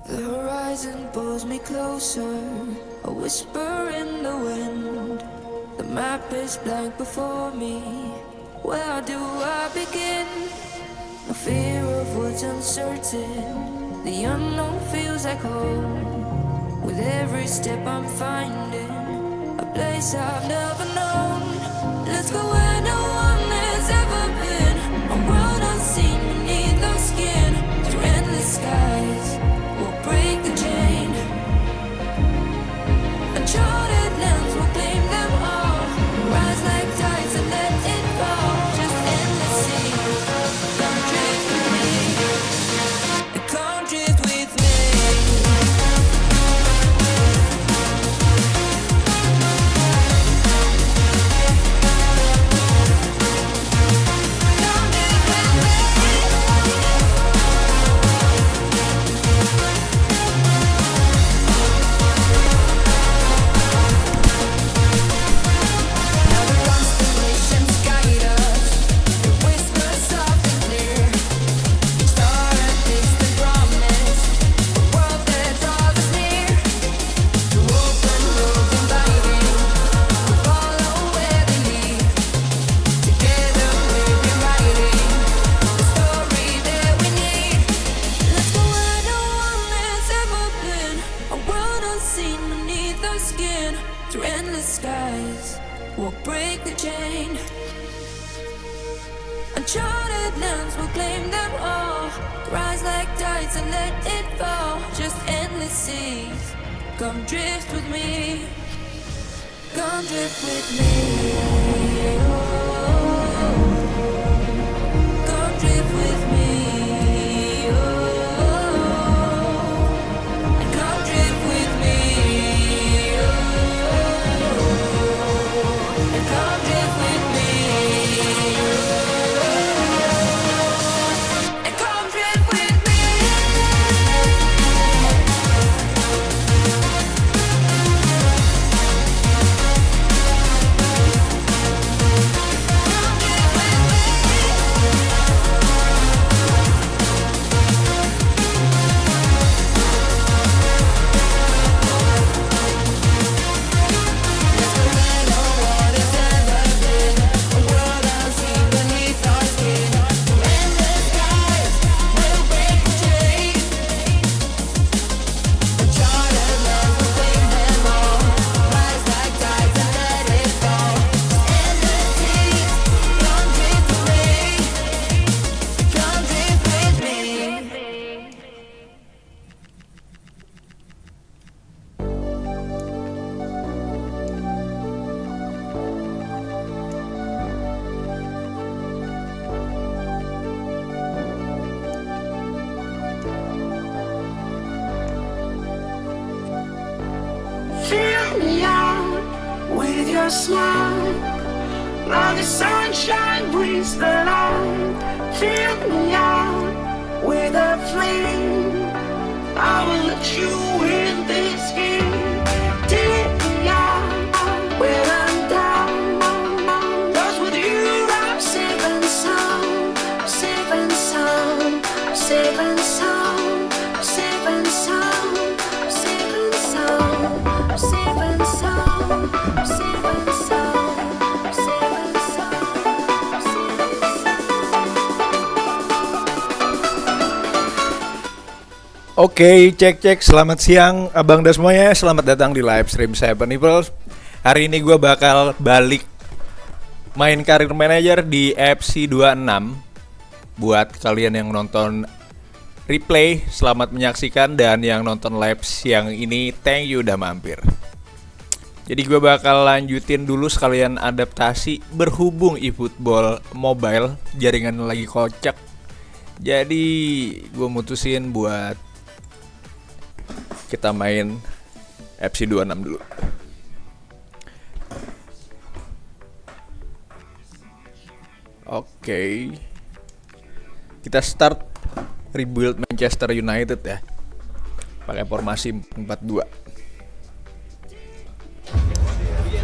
The horizon pulls me closer, a whisper in the wind. The map is blank before me. Where do I begin? No fear of what's uncertain. The unknown feels like home. With every step I'm finding a place I've never known. Let's go where no one has ever been. A world unseen beneath our skin. Through endless skies, we'll break the chain. Uncharted lands will claim them all. Rise like tides and let it fall. Just endless sea. Come drift with me. Come drift with me. Uncharted lands will claim them all. Rise like tides and let it fall. Just endless seas. Come drift with me. Come drift with me. Oh, come drift with me. Oh, and come drift with me. Oh, and come drift with me. Fill me out with your smile. Now the sunshine brings the light. Fill me out with a flame. I will let you in this game. Take me out when I'm down. 'Cause with you I'm safe and sound. Safe and sound. Safe and sound. Safe and sound. Safe and sound. Safe and sound, safe and sound, safe and sound, safe and sound. Oke, cek. Selamat siang abang dan semuanya. Selamat datang di live stream Seven People. Hari ini gue bakal balik main Career Manager di FC 26. Buat kalian yang nonton replay, selamat menyaksikan. Dan yang nonton live siang ini, thank you udah mampir. Jadi gue bakal lanjutin dulu sekalian adaptasi. Berhubung eFootball mobile jaringan lagi kocak, jadi gue mutusin buat kita main FC 26 dulu. Oke, kita start rebuild Manchester United ya, pakai formasi 4-2.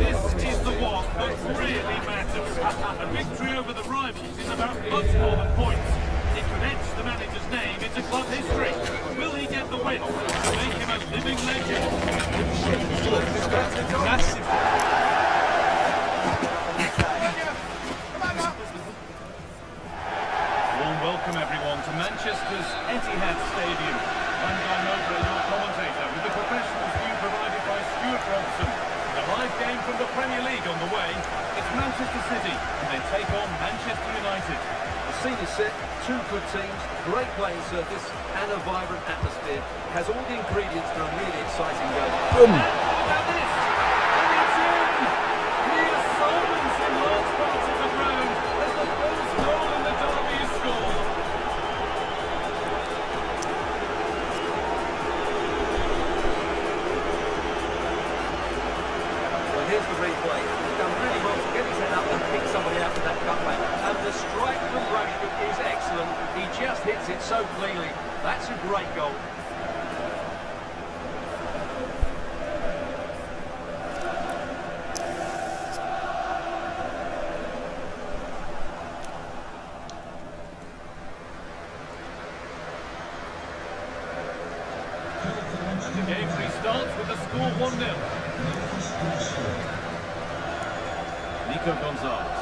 This is the one that really matters. A victory over the rivals is about much more than points. It could etch the manager's name into club history. Will he get the win? living legend. Massive. Warm welcome everyone to Manchester's Etihad Stadium. I'm Guy Mowbray, your commentator, with the professional view provided by Stuart Robson. A live game from the Premier League on the way. It's Manchester City, and they take on Manchester United. The scene is set, two good teams, great playing surface and a vibrant atmosphere. Has all the ingredients for a really exciting game. Boom. Now this, and it's in! Clear silence in large parts of the ground as the first goal in the derby is scored. Well, here's the replay. He's done really well to get his head up and pick somebody out of that cutback. And the strike from Rashford is excellent. He just hits it so cleanly. That's a great goal. And the game restarts with the score 1-0. Nico Gonzalez.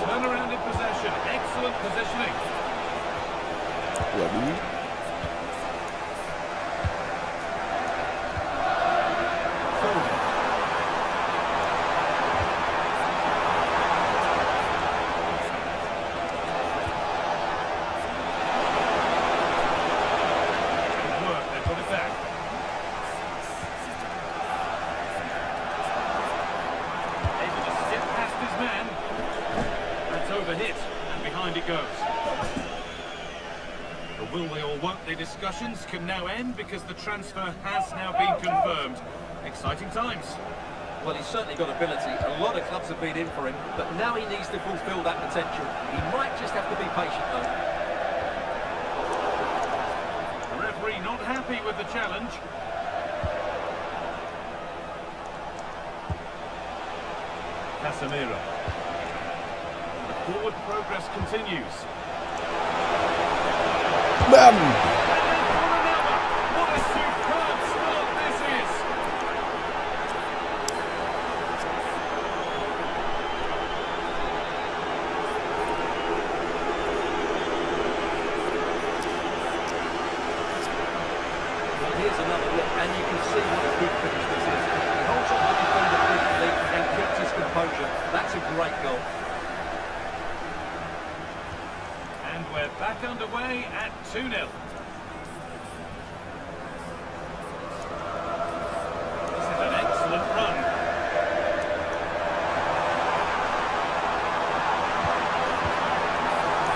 Turnaround in possession. Excellent positioning. Waduh. Foden. Good work. They put it back. Able to skip past his man. That's overhit, and behind it goes. The will they or won't they discussions can now end because the transfer has now been confirmed. Exciting times. Well, he's certainly got ability. A lot of clubs have been in for him, but now he needs to fulfil that potential. He might just have to be patient, though. The referee not happy with the challenge. Casemiro. The forward progress continues. Bam. And then for another. What a superb start this is. Well, here's another look, and you can see what a good finish this is. He holds on to the defender brilliantly and keeps his composure. That's a great goal. And we're back underway at 2-0. This is an excellent run.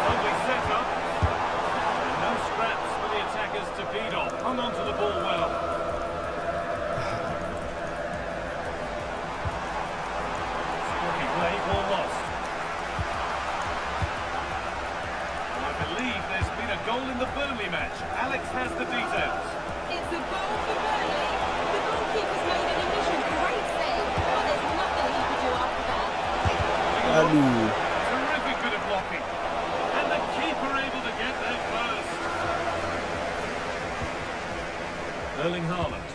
Lovely setup. And no scraps for the attackers to feed on. Hung on to the ball well. Spotty play, ball lost. I believe there's been a goal in the Burnley match. Alex has the details. It's a goal for Burnley. The goalkeeper's made an initial great save, but there's nothing he could do after that. Aduh. Terrific bit of blocking. And the keeper able to get there first. Erling Haaland.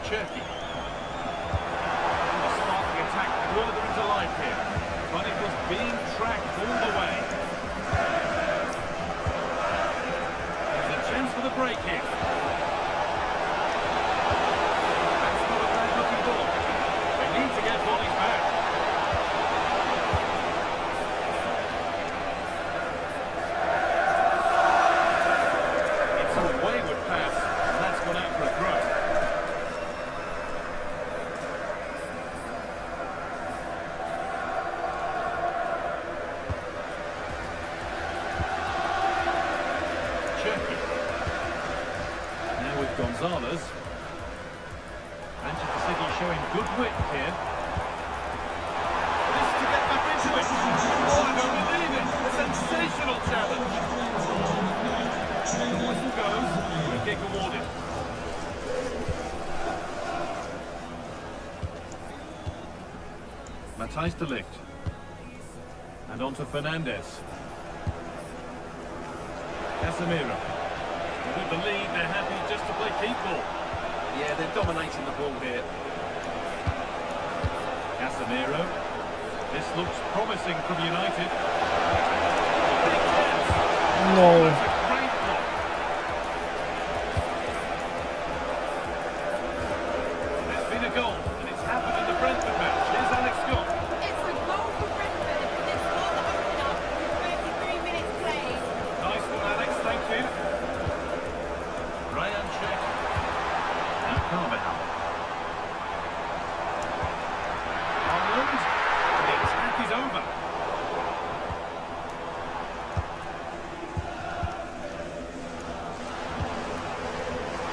Cherky. And start the attack further into life here. But it was being tracked all the way. There's a chance for the break here. That's not a bad looking ball. They need to get volleys back. It's a wayward pass, and that's gone out for a throw. Cherky. Now with Gonzalez. Manchester City showing good width here. This to get back into it. Oh, I don't believe it. A sensational challenge. The whistle goes. Free kick awarded. Matthijs de Ligt. And on to Fernandes. Casemiro. With the lead, they're happy just to play keep ball. Yeah, they're dominating the ball here. Casemiro. This looks promising from United. Big chance. No. That's a great block. There's been a goal, and it's happened in the Brentford match. Here's Alex Scott. It's a goal for Brentford. They scored the opener with 33 minutes played. Nice one, Alex. Thank you. Ryan Check. Now Carmichael. Arnold. The attack is over.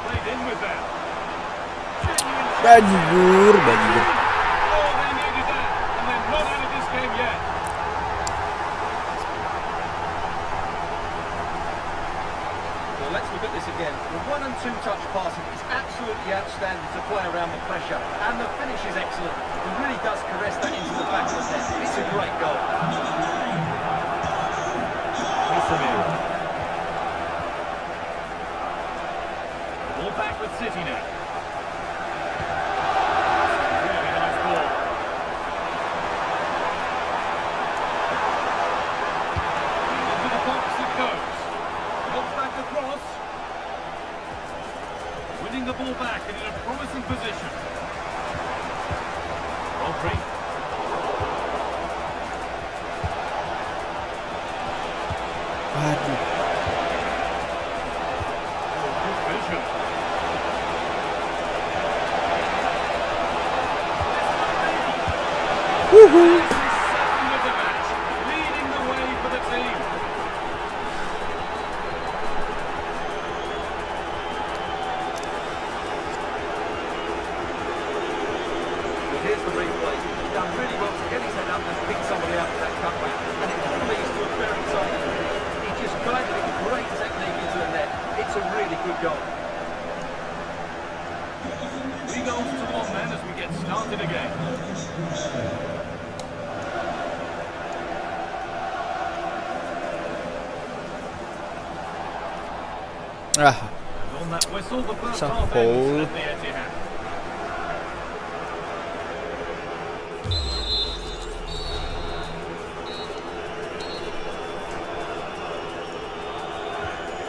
Played in with that. Genuine Bajigur. Oh, they needed that, and they're not out of this game yet. Well, let's look at this again. The 1 and 2 touch passing is absolutely outstanding to play around the pressure, and the finish is excellent. He really does caress that into the back of the net. It's a great goal. Casemiro. Ball back with City now. Really nice ball. Into the box it goes. Knocks back across. Winning the ball back and in a promising position. Rodri. Aduh. Oh, good vision. Woohoo. Second of the match, leading the way for the team. But here's the replay. He's done really well to get his head up and pick somebody out of that cutback. And it all leads to a very exciting finish. He just guided it with great technique into the net. It's a really good goal. 3 goals to 1 then as we get started again. Ah, And on that whistle, the first Some half hole. ends at the Etihad.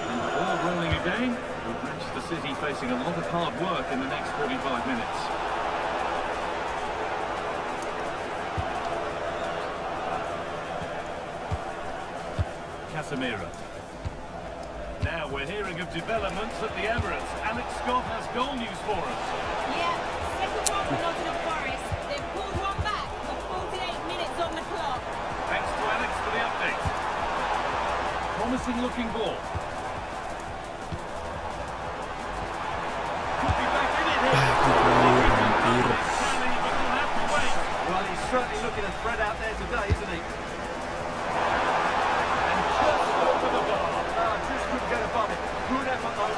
And the ball rolling again, with Manchester City facing a lot of hard work in the next 45 minutes. Casemiro. Now we're hearing of developments at the Emirates. Alex Scott has goal news for us. Yeah, second one for Nottingham Forest. They've pulled one back with 48 minutes on the clock. Thanks to Alex for the update. Promising looking ball. Could be back in it here. hampir. Tally, but we'll have to wait. Well, he's certainly looking a threat out there today, isn't he? And just over the bar. Just couldn't get above it. Good effort, though.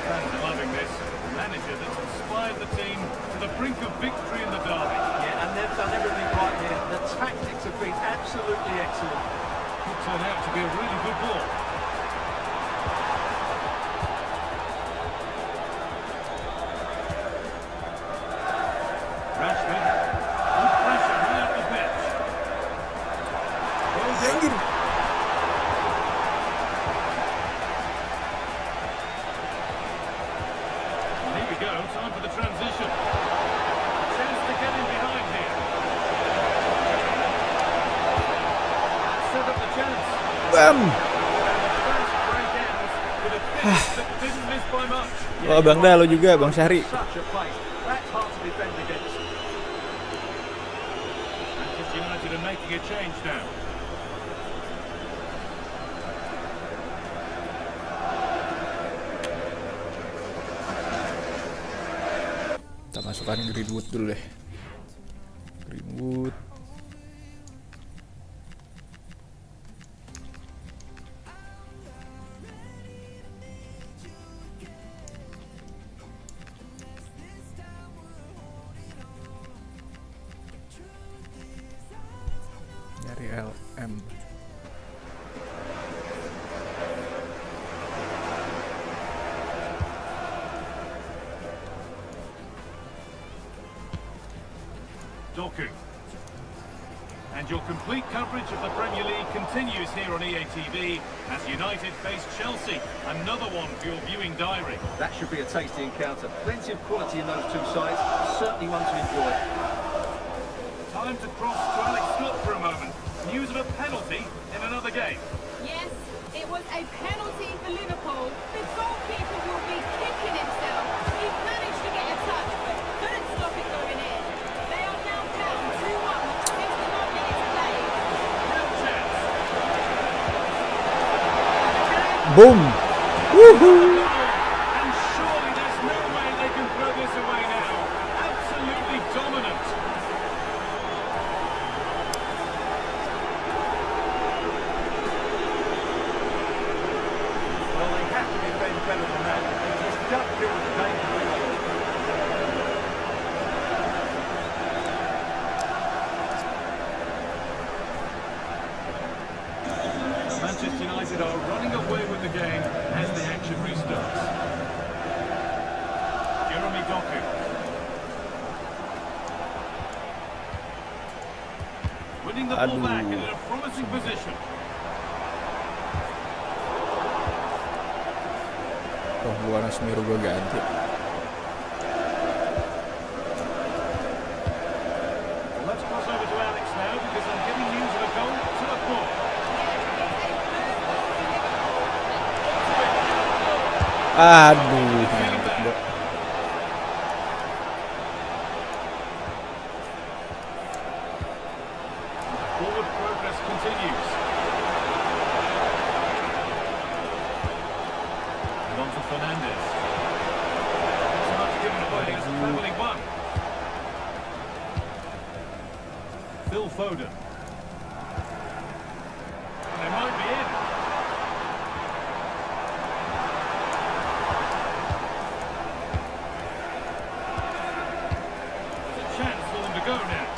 Fans are loving this. A manager that's inspired the team to the brink of victory in the derby. Yeah, and they've done everything right here. The tactics have been absolutely excellent. Could turn out to be a really good ball. Rashford. Good pressure high up the pitch. Well done. Anjir. Well, here we go. Time for the transition. Chance to get in behind here. Set up the chance. Bam. First break ends with a finish that didn't miss by much. Oh, Bang Dah, lo juga, Bang Syahri. Such a place. That's hard to defend against. Manchester United are making a change now. Kita masukkan Greenwood dulu deh. Greenwood. Dari LM. Doku. And your complete coverage of the Premier League continues here on EA TV as United face Chelsea. Another one for your viewing diary. That should be a tasty encounter. Plenty of quality in those two sides. Certainly one to enjoy. Time to cross to Alex Scott for a moment. News of a penalty in another game. Yes, it was a penalty for Liverpool. The goalkeeper will be kicking himself. He managed to get a touch, but couldn't stop it going in. They are now down 2-1 with 61 minutes played. Real chance. Boom. Woohoo. And surely there's no way they can throw this away now. Absolutely dominant. Well, they have to defend better than that. It just doesn't feel the danger. Manchester United are running away with the game as the action restarts. Jeremy Doku. Winning the ball back and in a promising position. Oh, bukan Semiru gue ganti. Well, let's cross over to Alex now because I'm getting news of a goal to the floor. Aduh, nyangkut, Bro. Forward progress continues. And on to Fernandes. Not so much given away as cleverly won. Phil Foden. And they might be in. There's a chance for them to go now.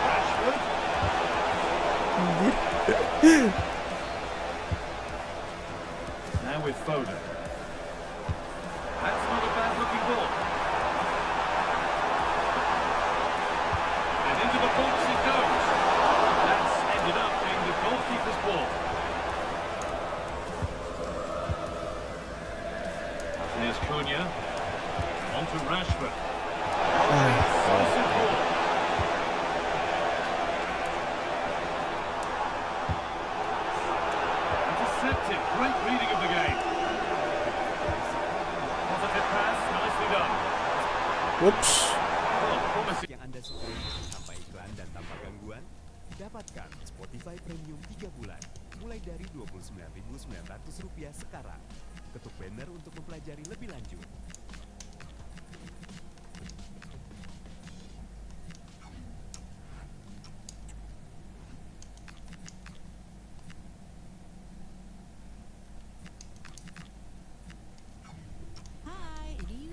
Rashford. Now with Foden. That's not a bad looking ball. And into the box it goes. That's ended up being the goalkeeper's ball. Here's Cunha. On to Rashford. Decisive ball. Intercepted. Great reading of the game. Positive pass. Nicely done. Whoops. Well, promising. Yang Anda sukai tanpa iklan dan tanpa gangguan? Dapatkan Spotify Premium 3 bulan mulai dari Rp29.900 sekarang. Ketuk banner untuk mempelajari lebih lanjut.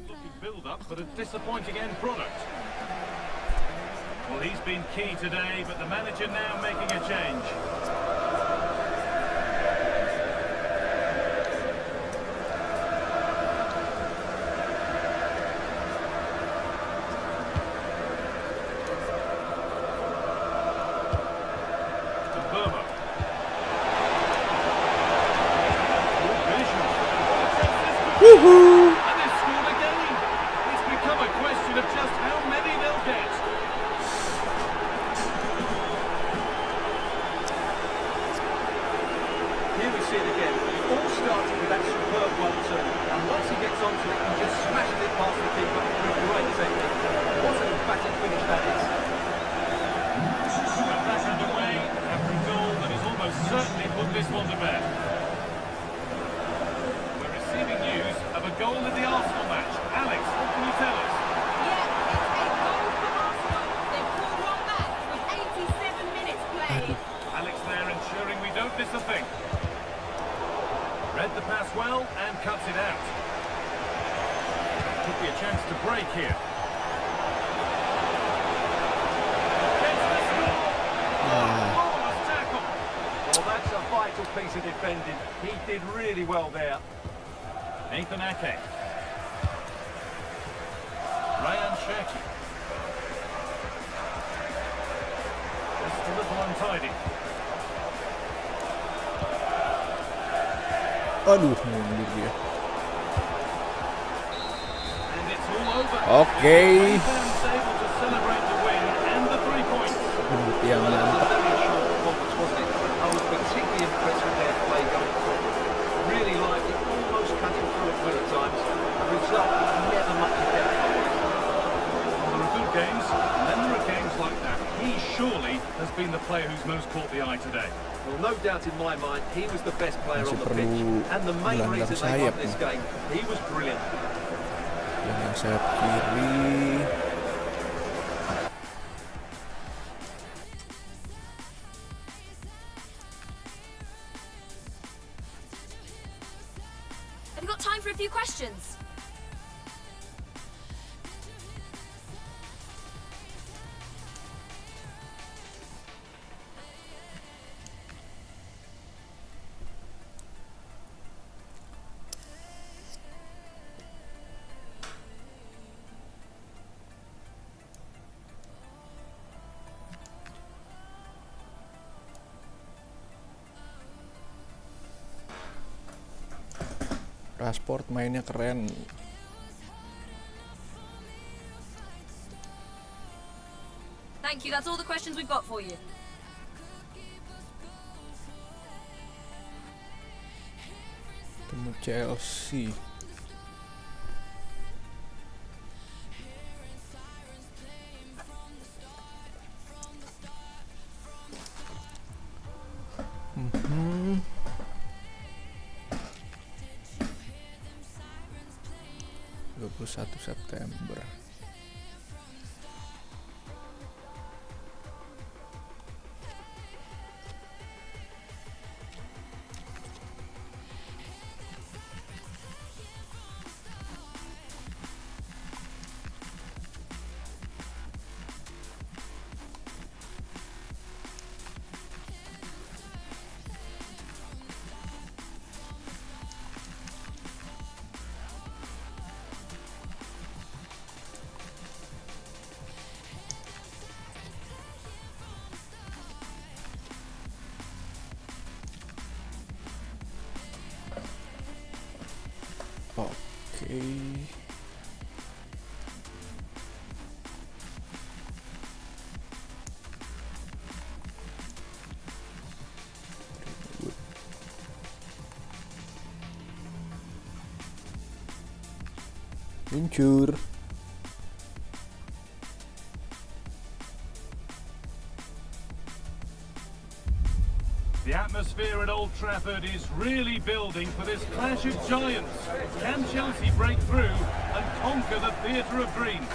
Looking build up, but a disappointing end product. Well, he's been key today, but the manager now making a change. To Burma. Good vision. Woohoo. And they've scored again. It's become a question of just how many they'll get. Here we see it again. It all started with that superb 1-2. And once he gets onto it, he just smashes it past the keeper with great technique. What an emphatic finish that is. But that's underway after a goal that has almost certainly put this one to bed. We're receiving news of a goal in the Arsenal match. Alex, what can you tell us? Yeah, it's a goal for Arsenal. They've pulled one back with 87 minutes played. Alex there ensuring we don't miss a thing. Read the pass well and cuts it out. Could be a chance to break here. Gets the score. Marvellous tackle. Well, that's a vital piece of defending. He did really well there. Nathan Ake. Ryan Sheck. Just a little untidy. Aduh, mundur dia. And it's all over. Oke. Fans able to celebrate the win and the 3 points. Yang Well, it was a mantap. very short performance, wasn't it? I was particularly impressed with their play going forward. Really liked it, almost cutting through at will at times. The result was never much in doubt. Well, there are good games, and then there are games like that. He surely has been the player who's most caught the eye today. Well, no doubt in my mind, he was the best player Masih on the perlu pitch. And the main gelandang reason they sayap won this nih. game, he was brilliant. Yang sayap kiri. Have you got time for a few questions? Rashford mainnya keren. Thank you, that's all the questions we've got for you. Temu Chelsea. Mhm. 21 September. Oke. Luncur. The atmosphere at Old Trafford is really building for this clash of giants. Can Chelsea break through and conquer the theatre of dreams?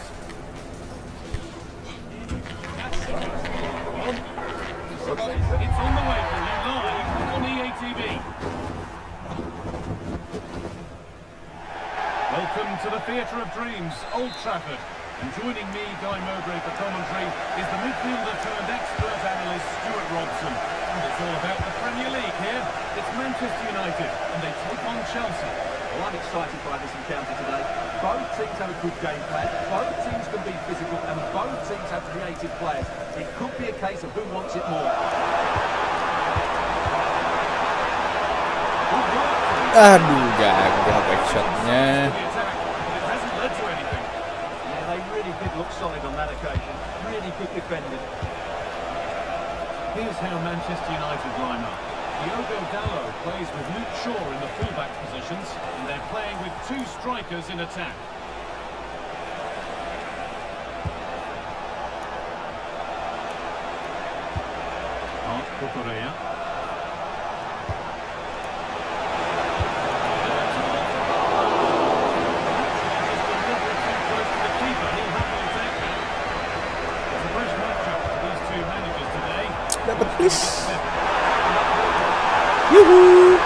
It's on the way for you live on EA TV. Welcome to the theatre of dreams, Old Trafford. And joining me, Guy Mowbray, for commentary, is the midfielder turned expert analyst Stuart Robson. And it's all about the Premier League here. It's Manchester United, and they take on Chelsea. Well, I'm excited by this encounter today. Both teams have a good game plan, both teams can be physical, and both teams have creative players. It could be a case of who wants it more. Aduh, gagal backshotnya. The attack, but it hasn't led to anything. Yeah, they really did look solid on that occasion. Really good defending. Here's how Manchester United line up. Diogo Dalot plays with Luke Shaw in the fullback positions, and they're playing with two strikers in attack. Marc Cucurella. Dapat please. Yuhu.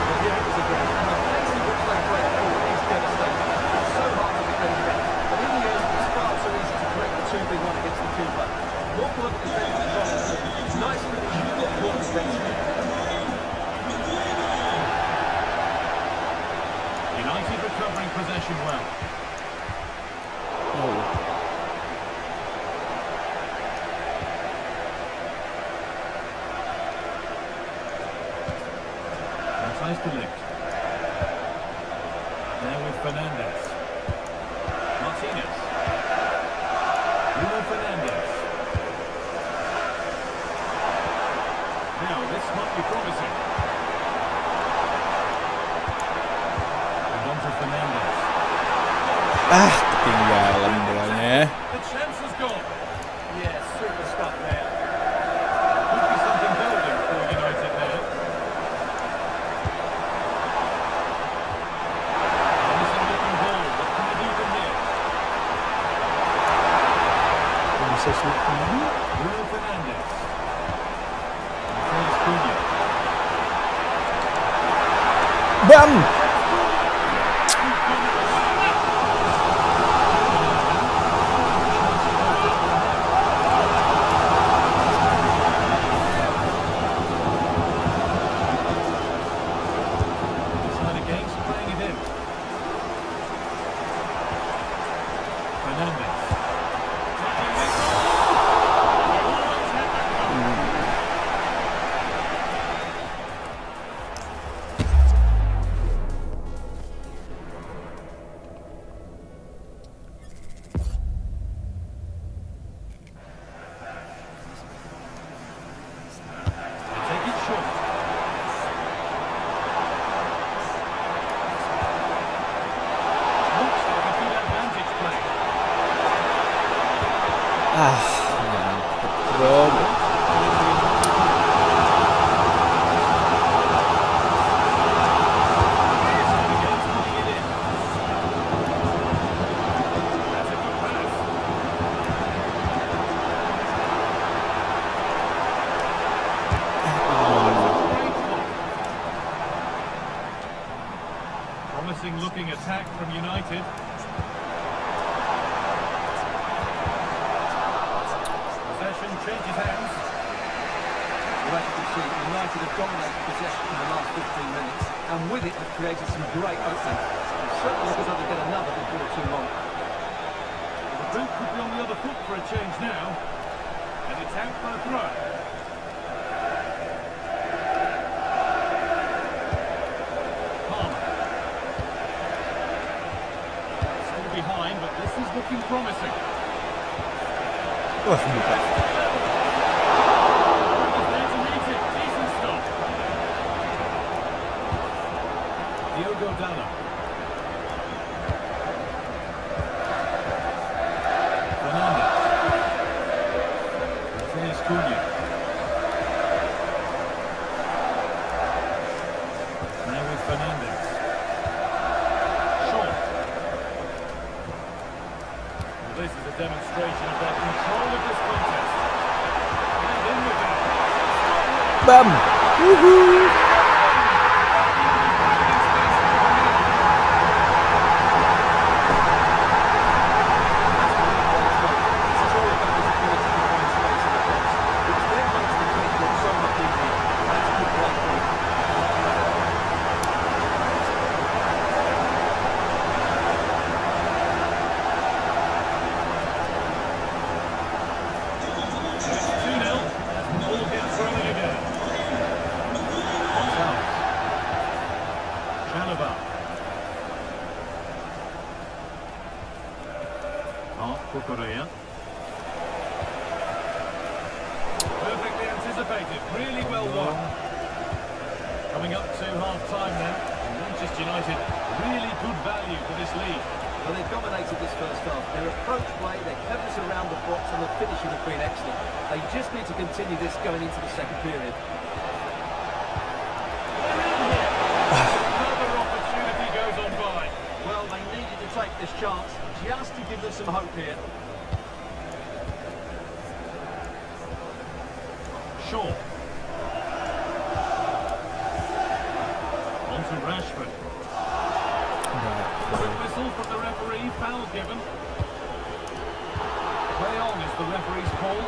But here it was again, and the pace in which they break forward is devastating. It's so hard Tries to lift. Now with Fernandez. Martinez. Bruno Fernandez. Now this might be promising. And on to Fernandez. Ketinggalan bolanya. The chance has gone. Yeah, super stuff there. Could be something building for United now. Promising looking ball. What can they do from here? Bruno Fernandez. There's Cunha. Bam! Side against playing it in. Fernandez. They take it short. Looks like a good advantage play. Bro. Side against putting it in. That's a good pass. Great block. Promising looking attack from United. Possession changes hands. Well, as you can see, United have dominated possession in the last 15 minutes, and with it have created some great openings. It certainly looks like they get another before too long. The boot could be on the other foot for a change now. And it's out for a throw. Palmer. Still behind, but this is looking promising. Wah, bukan. He's there to meet it. Decent stop. Diogo Dallo. Fernandez. There's Cunha. Now with Fernandez. Shaw. Well, this is a demonstration of their control of this contest. And in with that. Bam! Woohoo! Korea. Perfectly anticipated, really well won. Coming up to half-time now. Manchester United, really good value for this lead. Well, they've dominated this first half. Their approach play, their cleverness around the box, and the finishing have been excellent. They just need to continue this going into the second period. Another opportunity goes on by. Well, they needed to take this chance just to give them some hope here. Shaw. On to Rashford. Quick whistle from the referee, foul given. Play on is the referee's call.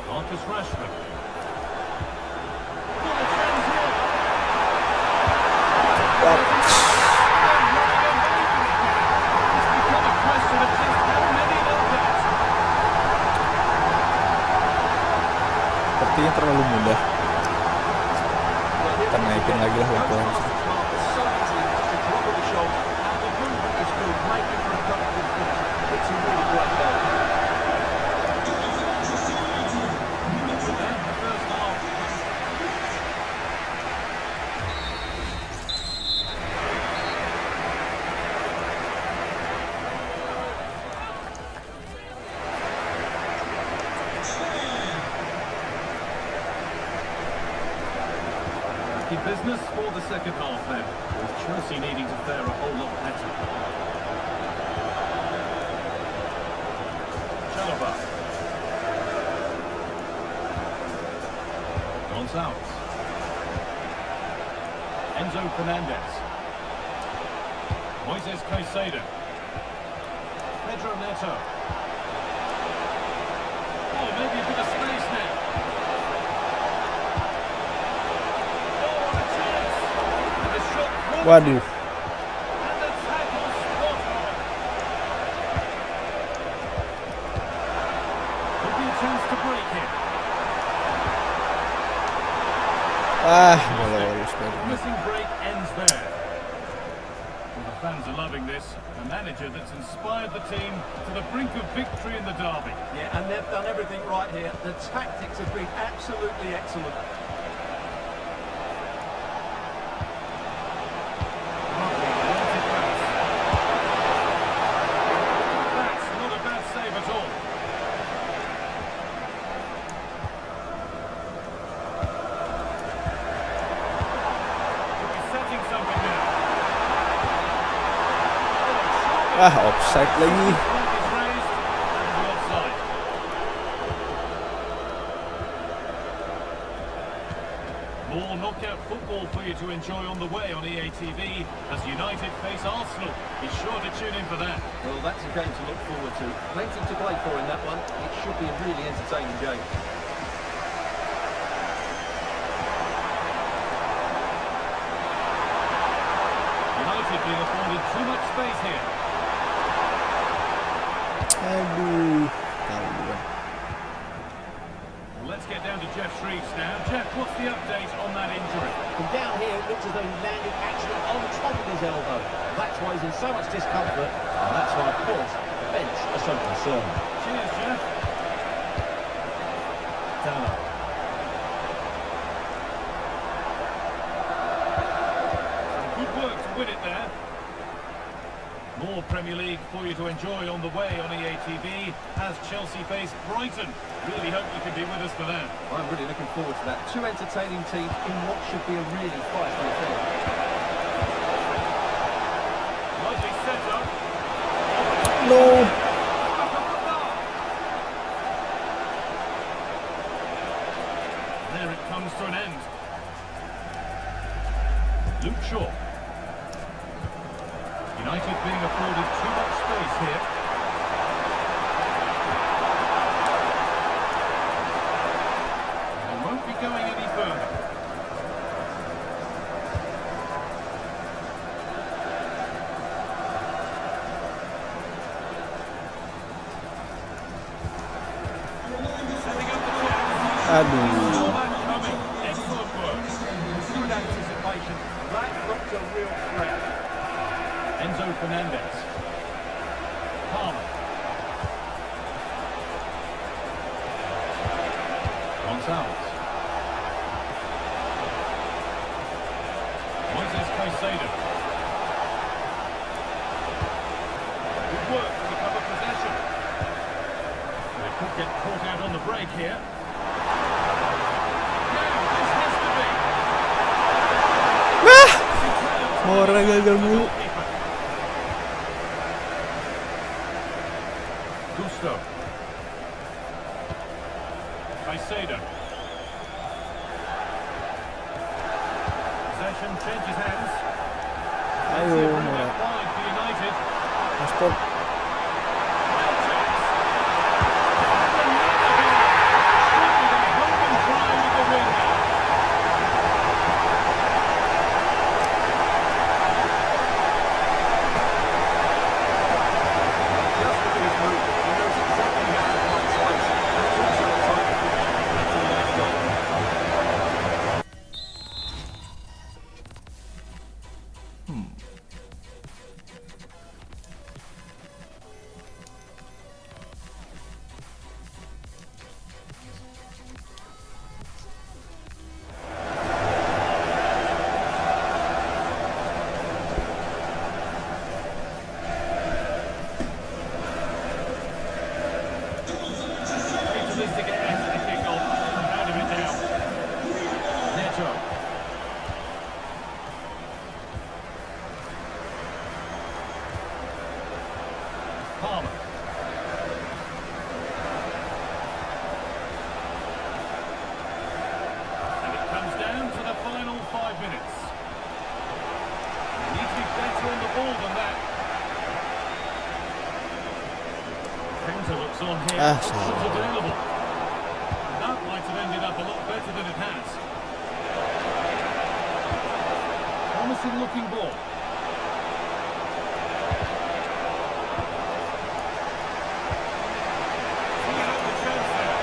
Marcus Rashford. Got a chance here. It's become a question of just how many they'll get. sepertinya terlalu mudah. Kita naikin lagi lah levelnya. Business for the second half then, with Chelsea needing to fare a whole lot better. Chalobah. Gonzalez. Enzo Fernandez. Moises Caicedo. Pedro Neto. Oh, maybe a bit of space now. Waduh. Missing break ends there. Well, the fans are loving this. A manager that's inspired the team to the brink of victory in the derby. Yeah, and they've done everything right here. The tactics have been absolutely excellent. Offside lagi. More knockout football for you to enjoy on the way on EA TV as United face Arsenal. Be sure to tune in for that. Well, that's a game to look forward to. Plenty to play for in that one. It should be a really entertaining game. United being afforded too much space here. Aduh, Let's get down to Jeff Shreves now. Jeff, what's the update on that injury? From down here, it looks as though he landed actually on top of his elbow. That's why he's in so much discomfort, and that's why, of course, the bench are so concerned. Cheers, Jeff. Dalla. Good work to win it there. More Premier League for you to enjoy on the way on EA TV as Chelsea face Brighton. Really hope you can be with us for that. I'm really looking forward to that. Two entertaining teams in what should be a really feisty affair. Lovely setup. No. There it comes to an end. Luke Shaw. United being afforded too much space here. They won't be going any further. Setting up the chance. Aduh. Coming. Excellent work. Good anticipation. That looked a real threat. Enzo Fernandez. Palmer. Gonzalez. Moises Caicedo. Good work to recover possession. They could get caught out on the break here. Now, this has to be. Orang gagal mulu. Gusto. Caicedo. Possession changes hands. Ayo, Wide Mora. for United. Paspor. It's on here. Ah, Options salah. available. That might have ended up a lot better than it has. Promising looking ball. He had the chance there.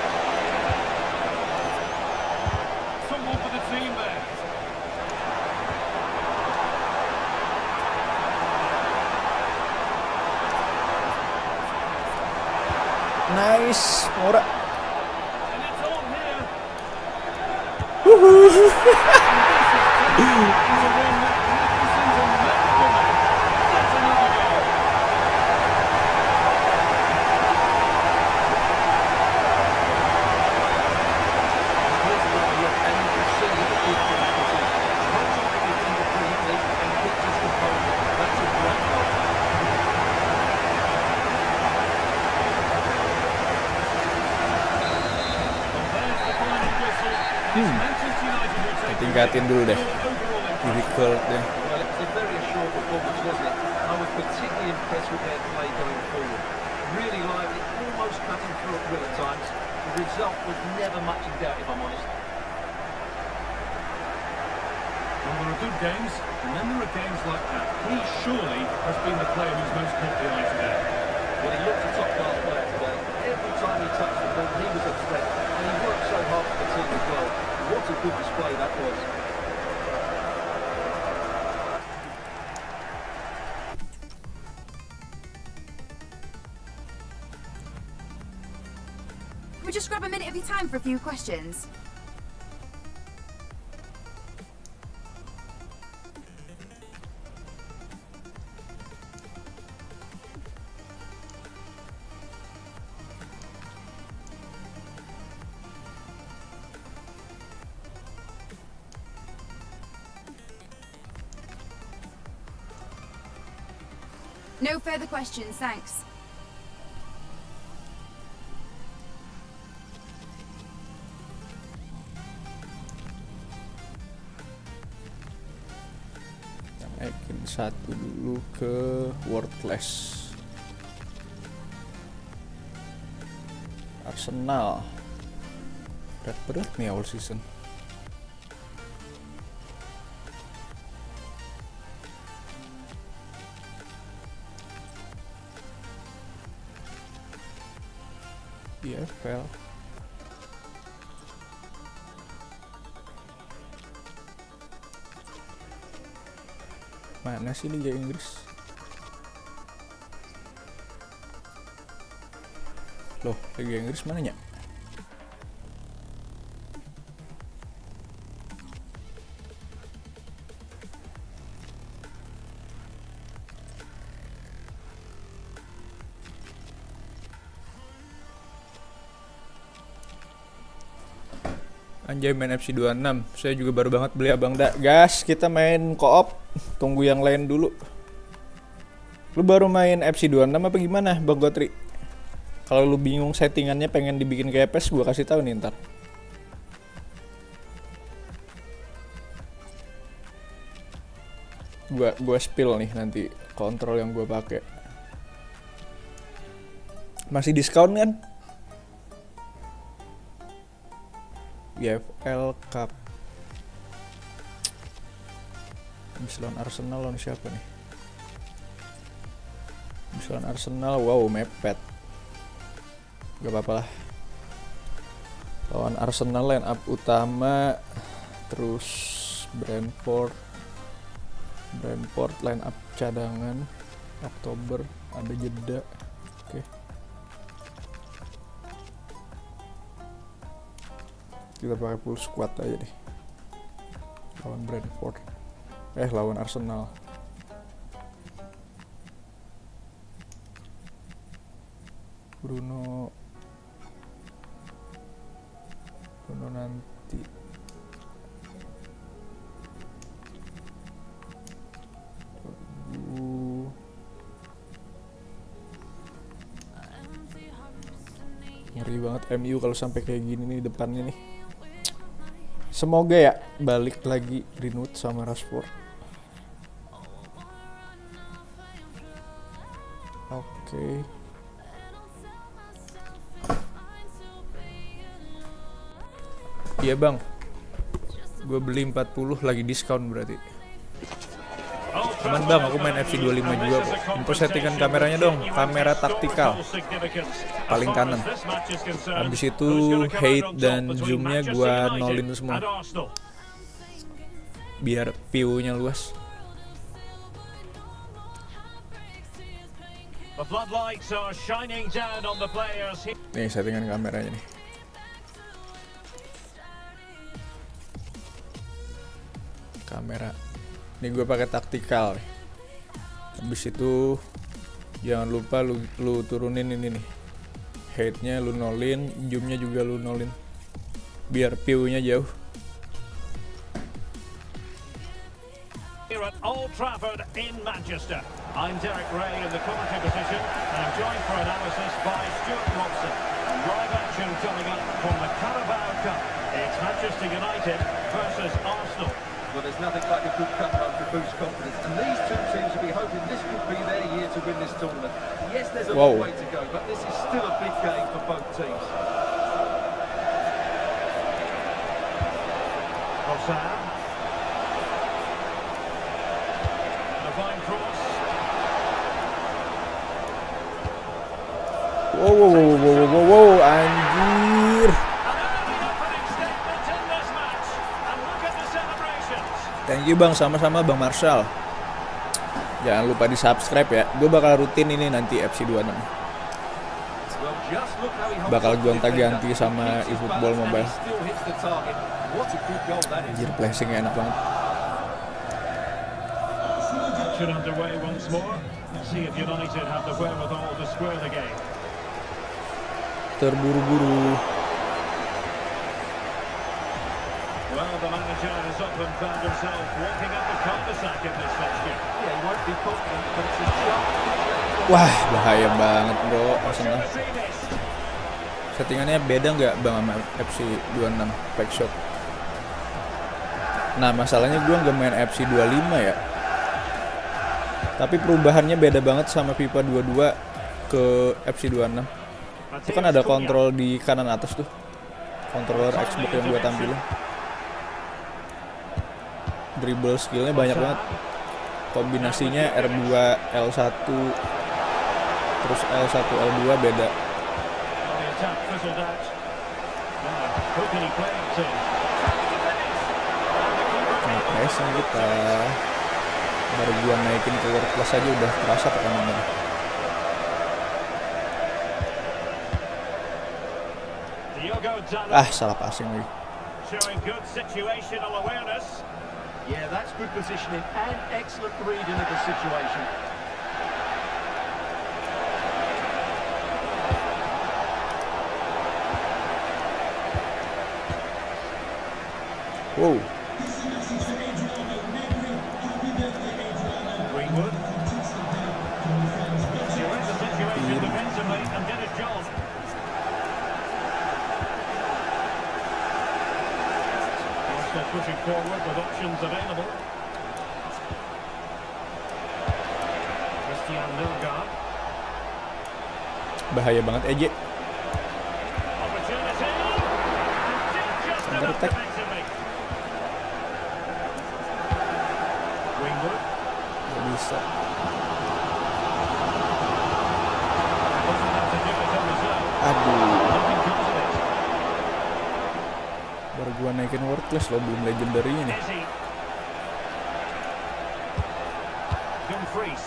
Someone for the team there. Nice, Mora. And it's on here. Tingkatin dulu deh. Difficult deh. Well, it was a very assured performance, wasn't it? I was particularly impressed with their play going forward. Really lively, almost cutting through at will at times. The result was never much in doubt, if I'm honest. Well, there are good games, and then there are games like that. He surely has been the player who's most caught the eye today. Well, he looked a top-class player today. Every time he touched the ball, he was a threat. And he worked so hard for the team as well. What a good display that was. Can we just grab a minute of your time for a few questions? No further questions, thanks. Naikin satu dulu ke Worthless. Arsenal. Berat-berat nih awal season. EFL. Mana sih Liga Inggris? Loh, Liga Inggris mananya? Anjay, main FC 26. Saya juga baru banget beli Abang Da. Gas, kita main co-op. Tunggu yang lain dulu. Lu baru main FC 26 apa gimana, Bang Gotri? Kalau lu bingung settingannya pengen dibikin kayak PES, gua kasih tahu nih ntar. Gua spill nih nanti kontrol yang gua pakai. Masih diskon kan? EFL Cup. Habis lawan Arsenal, lawan siapa nih? Habis lawan Arsenal, wow, mepet. Gak apa-apa lah. Lawan Arsenal line up utama, terus Brentford line up cadangan. Oktober ada jeda. Oke. Kita pakai full squad aja deh. Lawan Brentford. Lawan Arsenal. Bruno nanti. Ngeri banget MU kalau sampai kayak gini nih depannya nih. Semoga ya balik lagi Greenwood sama Rashford. Oke. Iya bang, gue beli 40 lagi diskon berarti. Aman bang, aku main FC25 juga kok. Info settingan kameranya dong, kamera taktikal paling kanan. Habis itu height dan zoomnya gue nolin semua biar view-nya luas. Nih settingan kameranya nih. Kamera ini gue pakai taktikal. Habis itu jangan lupa lu turunin ini nih, heightnya lu nolin, zoomnya juga lu nolin biar view-nya jauh. Here at Old Trafford in Manchester. I'm Derek Ray in the commentary position, and I'm joined for analysis by Stuart Robson. Live action coming up from the Carabao Cup. It's Manchester United versus Arsenal. Well, there's nothing like a good cup run to boost confidence, and these two teams will be hoping this could be their year to win this tournament. Yes, there's a long way to go, but this is still a big game for both teams. Rossam. The fine cross. Wow, anjir. Thank you bang, sama-sama bang Marshall. Jangan lupa di subscribe ya. Gue bakal rutin ini nanti FC26. Bakal gonta-ganti sama eFootball Mobile. Anjir, flashingnya enak banget. Terburu-buru. Well, the manager has often found himself walking up the cul-de-sac in this fixture. Yeah, he won't be confident, but it's his job. Wah, bahaya banget bro, Arsenal. Settingannya beda nggak bang sama FC26 back shot? Nah masalahnya gue nggak main FC25 ya. Tapi perubahannya beda banget sama FIFA 22 ke FC26. Itu kan ada kontrol di kanan atas tuh, controller Xbox yang gue tampilin. Dribble skillnya banyak banget. Kombinasinya R2 L1 terus L1 L2 beda. Pressing kita. Baru gua naikin ke world class aja udah terasa tekanannya. Salah passing lagi. Showing good situational awareness. Yeah, that's good positioning and excellent reading of the situation. Wow. Greenwood. He read the situation defensively and did his job. Arsenal pushing forward with options available. Christian Milgaard. Bahaya banget Eje. Opportunity. And just Attack. defensively. Greenwood. Gak bisa. Wasn't able to do it on his own. Aduh. Nothing comes of it. Baru gua naikin world class loh, belum legendary-nya nih. Messi. Dumfries.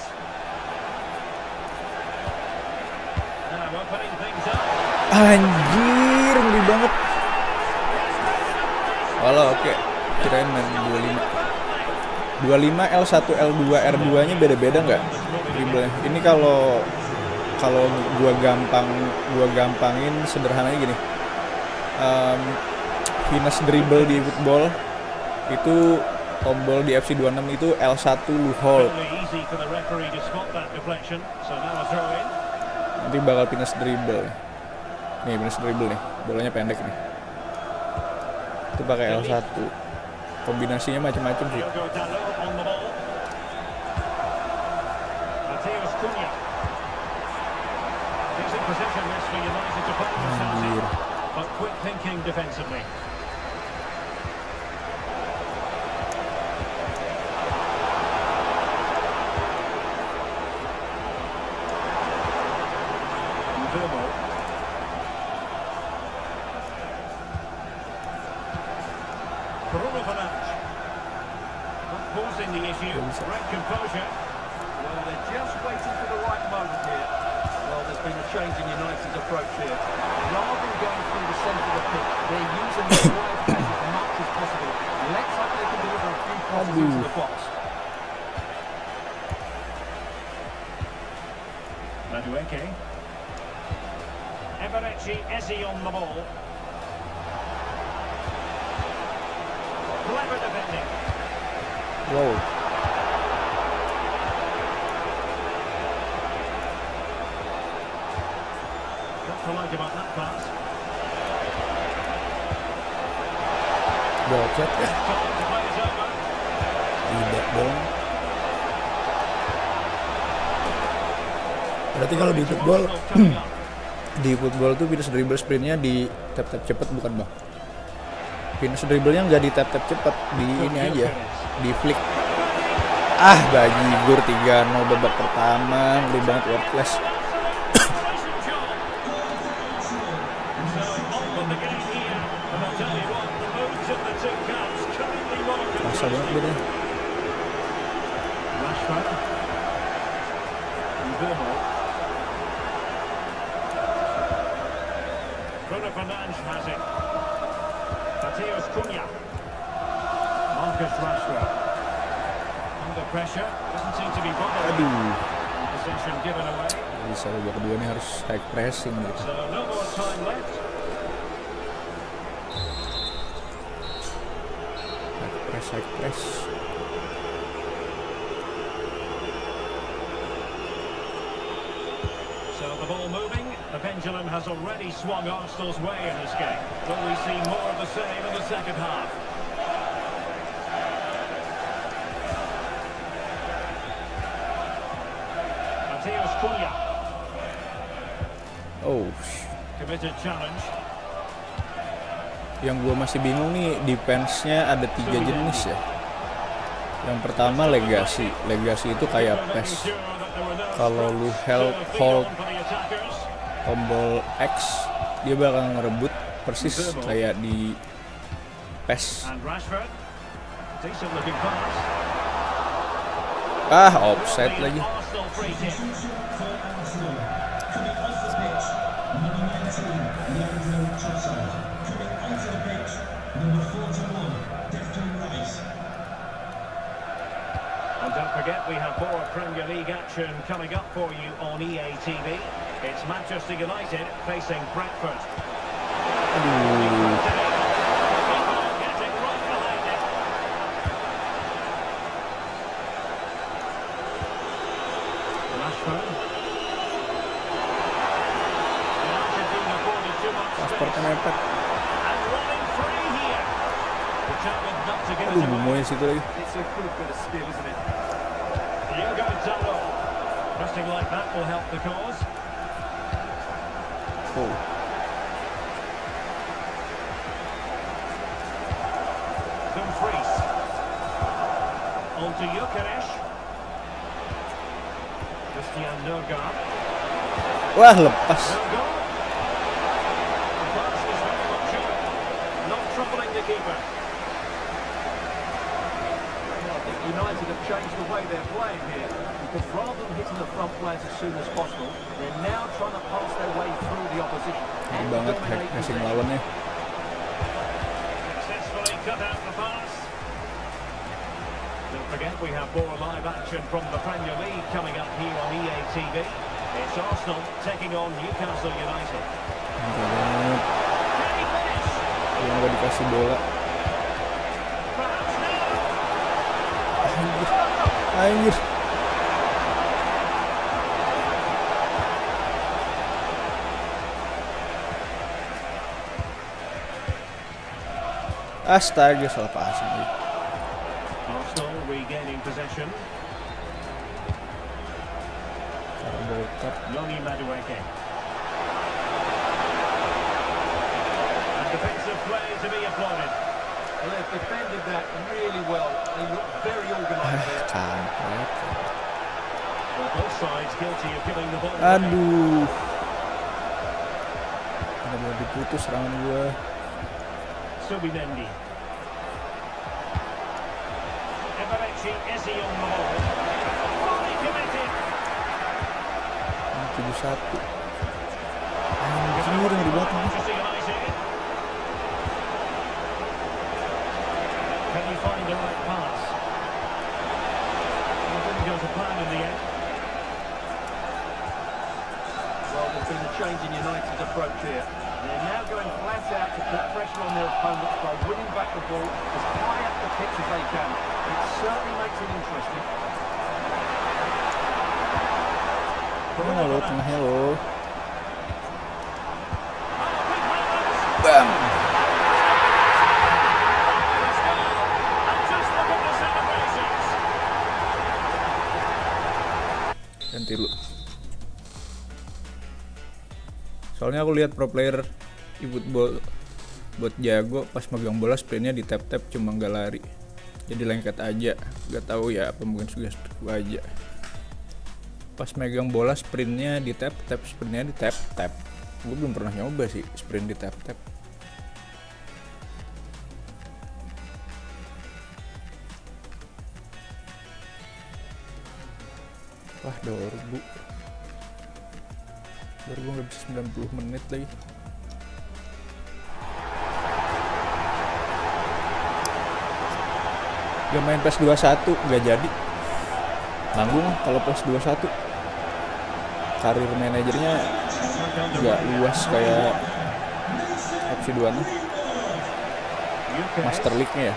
Now opening things up. Anjir, ngeri banget. Walau oke. Kirain main 25 L1 L2 R2 nya beda-beda nggak dribblenya? Ini kalau gua gampangin sederhananya gini. Finish dribble di football itu tombol di FC26 itu L1 lu hold. Easy for the referee to spot that deflection. So now a throw in. Nanti bakal finish dribble. Nih finish dribble nih, bolanya pendek nih. Itu pakai L1. Kombinasinya macam-macam sih. Diogo Dalot on the ball. Mateus Cunha. Decent possession this for United to find themselves in, Anjir. but quick thinking defensively. Bruno Fernandes. Not forcing the issue. Great composure. Well, they're just waiting for the right moment here. Well, there's been a change in United's approach here. Rather than going through the centre of the pitch, they're using the wide pass as much as possible. Let's hope they can deliver a few crosses into the box. Madueke. Eberechi Eze on the ball. Clever defending. Wow. Not to like about that pass. Bocet ya. Time to play it over. Tidak dong. Berarti kalau di football di football tuh finish dribble sprintnya di tap-tap cepet bukan bang? Finish dribblenya nggak di tap-tap cepet, di ini aja, di flick. Ah, bajigur 3-0 babak pertama, ngeri banget worthless. Masa banget bedanya. Bruno Fernandes has it. Matheus Cunha. Marcus Rashford. Under pressure. Doesn't seem to be bothered. Aduh, Possession given away. bisa babak kedua ini harus high pressing gitu. So no more time left. High press. So the ball moving. The pendulum has already swung Arsenal's way in this game. Will we see more of the same in the second half? Matheus Cunha. Oh, Committed challenge. yang gue masih bingung nih, defense-nya ada 3 jenis ya. Yang pertama legasi. Legasi itu kayak PES. Kalau lu hold tombol X, dia bakal ngerebut persis kayak di PES. And Rashford. Decent looking pass. Ah, offside lagi. Arsenal free kick. And don't forget, we have more Premier League action coming up for you on EA TV. It's Manchester United facing Brentford. Aduh, Getting right behind it. Rashford. United being afforded too much pasportnya space. mepet. And running free here. Determined not to give it Aduh, away. bumoy situ lagi. It's a good bit of skill, isn't it? Diogo Dalot. Pressing like that will help the cause. Oh, Dumfries. On to Gyökeres. Christian Nørgaard. wah lepas. Nørgaard. The pass was very much in. Not troubling the keeper. Well, I think United have changed the way they're playing here, because rather than hitting the front players as soon as possible, they're now trying to pass their way through the opposition Ini and banget high dominate pressing possession. lawannya. Successfully cut out the pass. Don't forget, we have more live action from the Premier League coming up here on EA TV. It's Arsenal taking on Newcastle United. Mantap banget. Can he finish? Yang nggak dikasih bola. Perhaps now. Anjir. Anjir. Astaga, salah passing lagi. Arsenal regaining possession. Cara bokap. Noni Madueke. And defensive play to be applauded. Well, they've defended that really well. They look very organised there. Kampret. Well, both sides guilty of giving the ball away. Aduh. Ada boleh diputus serangan gua. Subimendi. patchy is he on the ball? Fully committed. 71. Anjir, ngeri banget nih. Manchester United. Can he find the right pass? It didn't go to plan in the end. Well, there's been a change in United's approach here. They're now going flat out to put pressure on their opponents by winning back the ball as high up the pitch as they can. It certainly makes it interesting. Halo, tengahnya lo. Bang. Ganti lu. Soalnya aku lihat pro player di football buat jago pas megang bola sprintnya di tap cuma nggak lari, jadi lengket aja. Nggak tahu ya apa mungkin sudah aja. Pas megang bola sprintnya di tap sprintnya di tap. Gue belum pernah nyoba sih sprint di tap. Wah, 2000 nggak bisa 90 menit lagi. Gak main PES 21 gak jadi. Nanggung kalau PES 21. Karir manajernya gak luas kayak FC 26. Master League-nya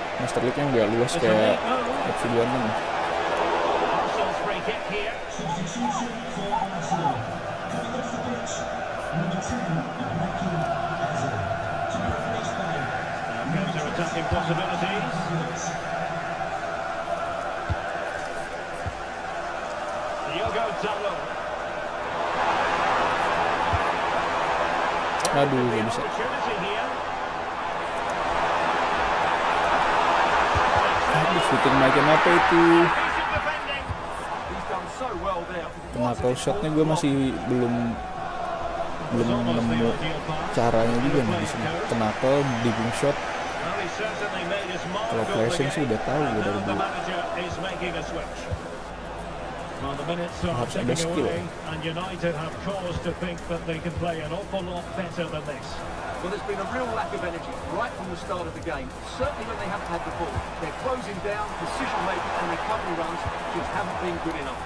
gak luas kayak FC 26. Arsenal's free kick here. Counter-attacking possibilities. Diogo Dalot. Aduh, gak bisa. Opportunity here. Aduh, shooting macam apa itu? Decent defending. He's done so well there. Knuckle shotnya gue masih belum nemu caranya juga nih di sini. Knuckle, dipping shot. Well, he certainly made his mark Kalau on the flashing game. sih udah tahu gue dari And the dulu. manager is making a switch. Well, the minutes are Harus ada ticking skill. away, and United have cause to think that they can play an awful lot better than this. Well, there's been a real lack of energy right from the start of the game. Certainly when they haven't had the ball. They're closing down, decision making and recovery runs just haven't been good enough.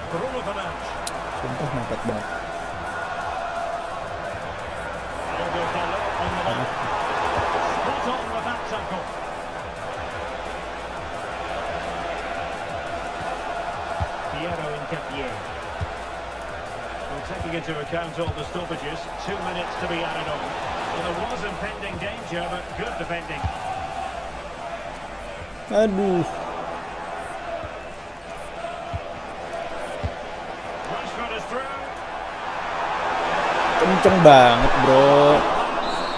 Bruno Fernandes. Sumpah mepet banget. Diogo Dalot on the ball. Spot on with that tackle. Piero Incapié. Well, taking into account all the stoppages, 2 minutes to be added on. Well, there was impending danger, but good defending. Aduh, Rashford is through. kenceng banget bro.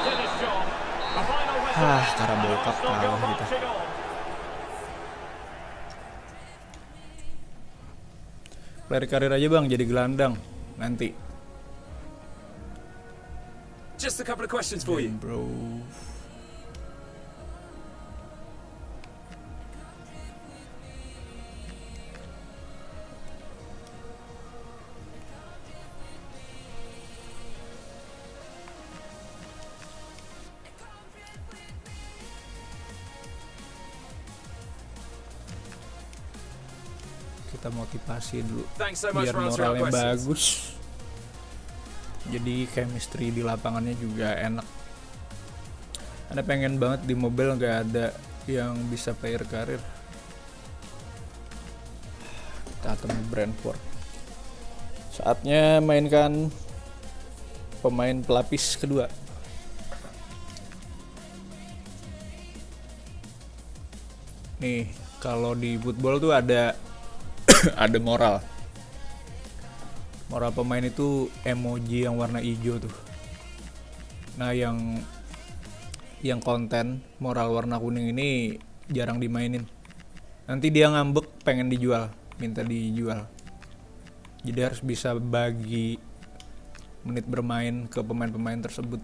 Did his job. A final whistle. Ah, Carabao Cup Arsenal go kalah kita. marching on. Player karir aja bang, jadi gelandang nanti. Just a couple of questions for you. Bro. Kita motivasi dulu Thanks so much biar for answering our moralnya questions. bagus. Jadi chemistry di lapangannya juga enak. Anda pengen banget di mobile nggak ada yang bisa player karir. Kita ketemu Brentford. Saatnya mainkan pemain pelapis kedua. Nih, kalau di football tuh ada ada moral. Moral pemain itu emoji yang warna hijau tuh. Nah, yang konten moral warna kuning ini jarang dimainin. Nanti dia ngambek pengen dijual, minta dijual. Jadi harus bisa bagi menit bermain ke pemain-pemain tersebut.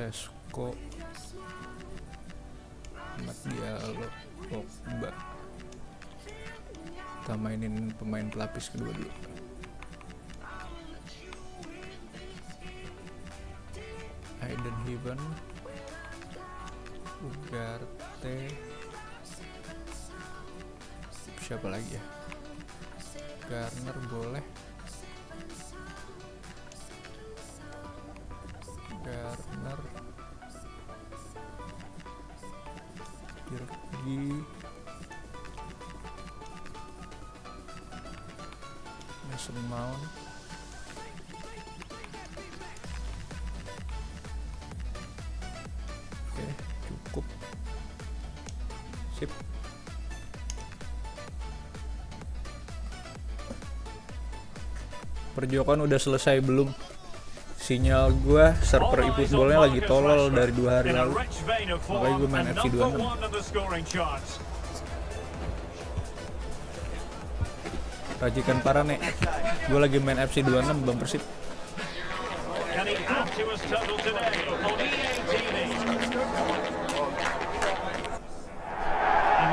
Sesko, Mat Diallo, Pogba. Kita mainin pemain pelapis kedua dulu. Aiden Heaven, Ugarte, siapa lagi ya? Garner boleh. Garner, Kirky, Mason Mount, oke, cukup, sip. Perjokan udah selesai belum? Sinyal gue server e-footballnya lagi tolol dari 2 hari lalu, makanya gue main FC 26. Rajikan parah nih, gue lagi main FC 26 Bang Persib.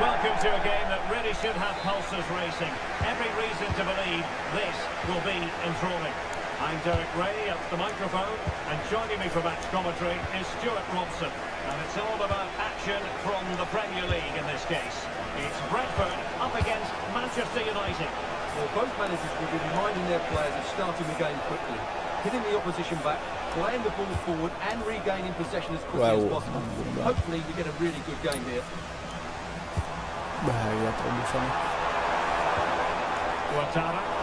Welcome to a game that really should have pulses racing. Every reason to believe this will be enthralling. I'm Derek Ray up the microphone, and joining me for match commentary is Stuart Robson. And it's all about action from the Premier League in this case. It's Brentford up against Manchester United. Well, both managers will be reminding their players of starting the game quickly, hitting the opposition back, playing the ball forward and regaining possession as quickly as possible. Hopefully we get a really good game here. Bahaya terobosannya. Ouattara.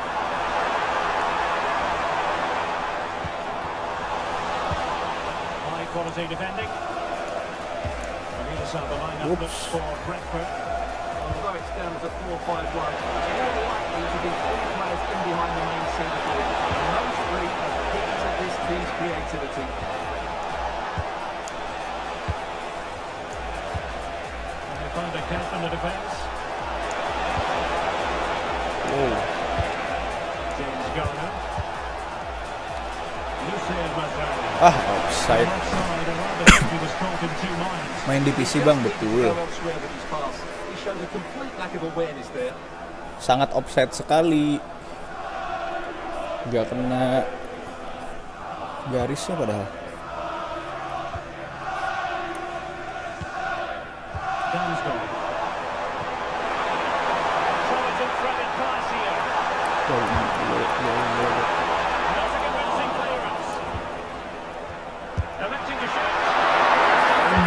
High quality defending. On the other side of the lineup looks for Brentford. Although it's down as a 4-5-1, it's more likely to be 3 players in behind the main centre forward. And those 3 are key to this team's creativity. They find a gap in the defence. James Garner. Lucien Mazzarini. Offside. He was caught in 2 minds. Main di PC Bang, betul. Sangat offside sekali. Gak kena garisnya padahal.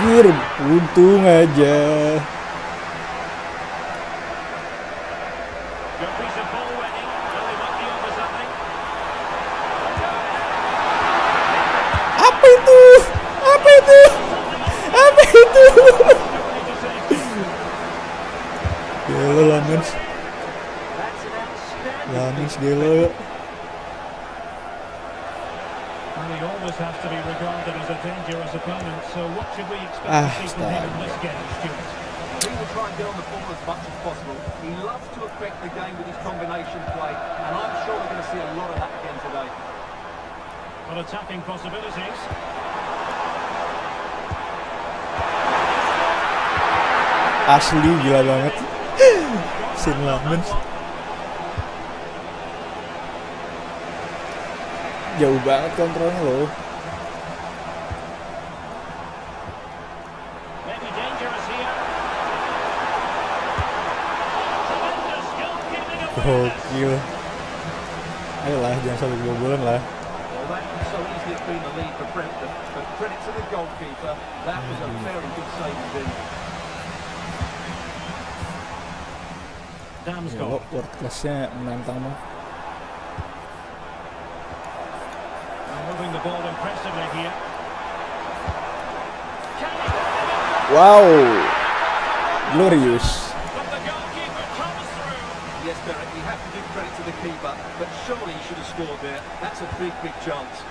Anjir, untung aja. Apa itu? Apa itu? Apa itu? Gelo Lamens. Lamens gelo. He always has to be regarded as a dangerous opponent, so what should we expect to see from him in this game, Stuart? He will try and get on the ball as much as possible. He loves to affect the game with his combination play, and I'm sure we're going to see a lot of that again today. Well, attacking possibilities. Asli gila banget. Sin Lamens. Jauh banget kontrolnya loh. Gokil. Ayolah, jangan sampai kebobolan lah. Ya, world class-nya menantang banget. Wow, glorious. Yes, Carrick, you have to give credit to the keeper, but surely he should have scored there. That's a big, big chance.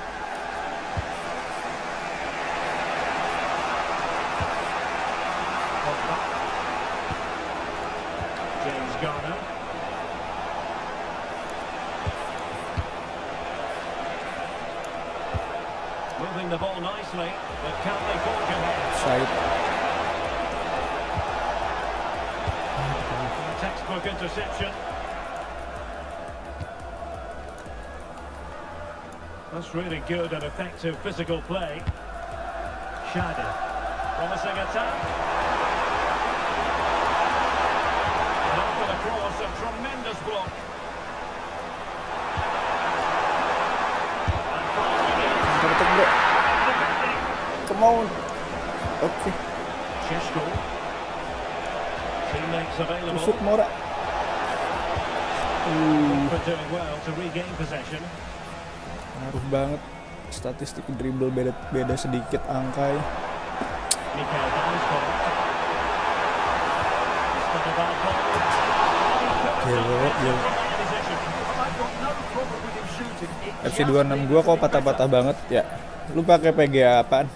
James Garner. Moving the ball nicely, but can't took interception. That's really good and effective physical play. Shadi, promising attack. And after the cross, a tremendous block. And finally, Come on. Oke. Sheshko. Teammates available. Shoot Mora. But doing well to regain possession. Ngaruh banget. Statistik dribble beda sedikit angka ya. Mikael Damsgaard. Not a bad ball. Gila. I've got no problem with him shooting. It FC 26 gua kok patah-patah banget ya. Lu pakai PGA apaan?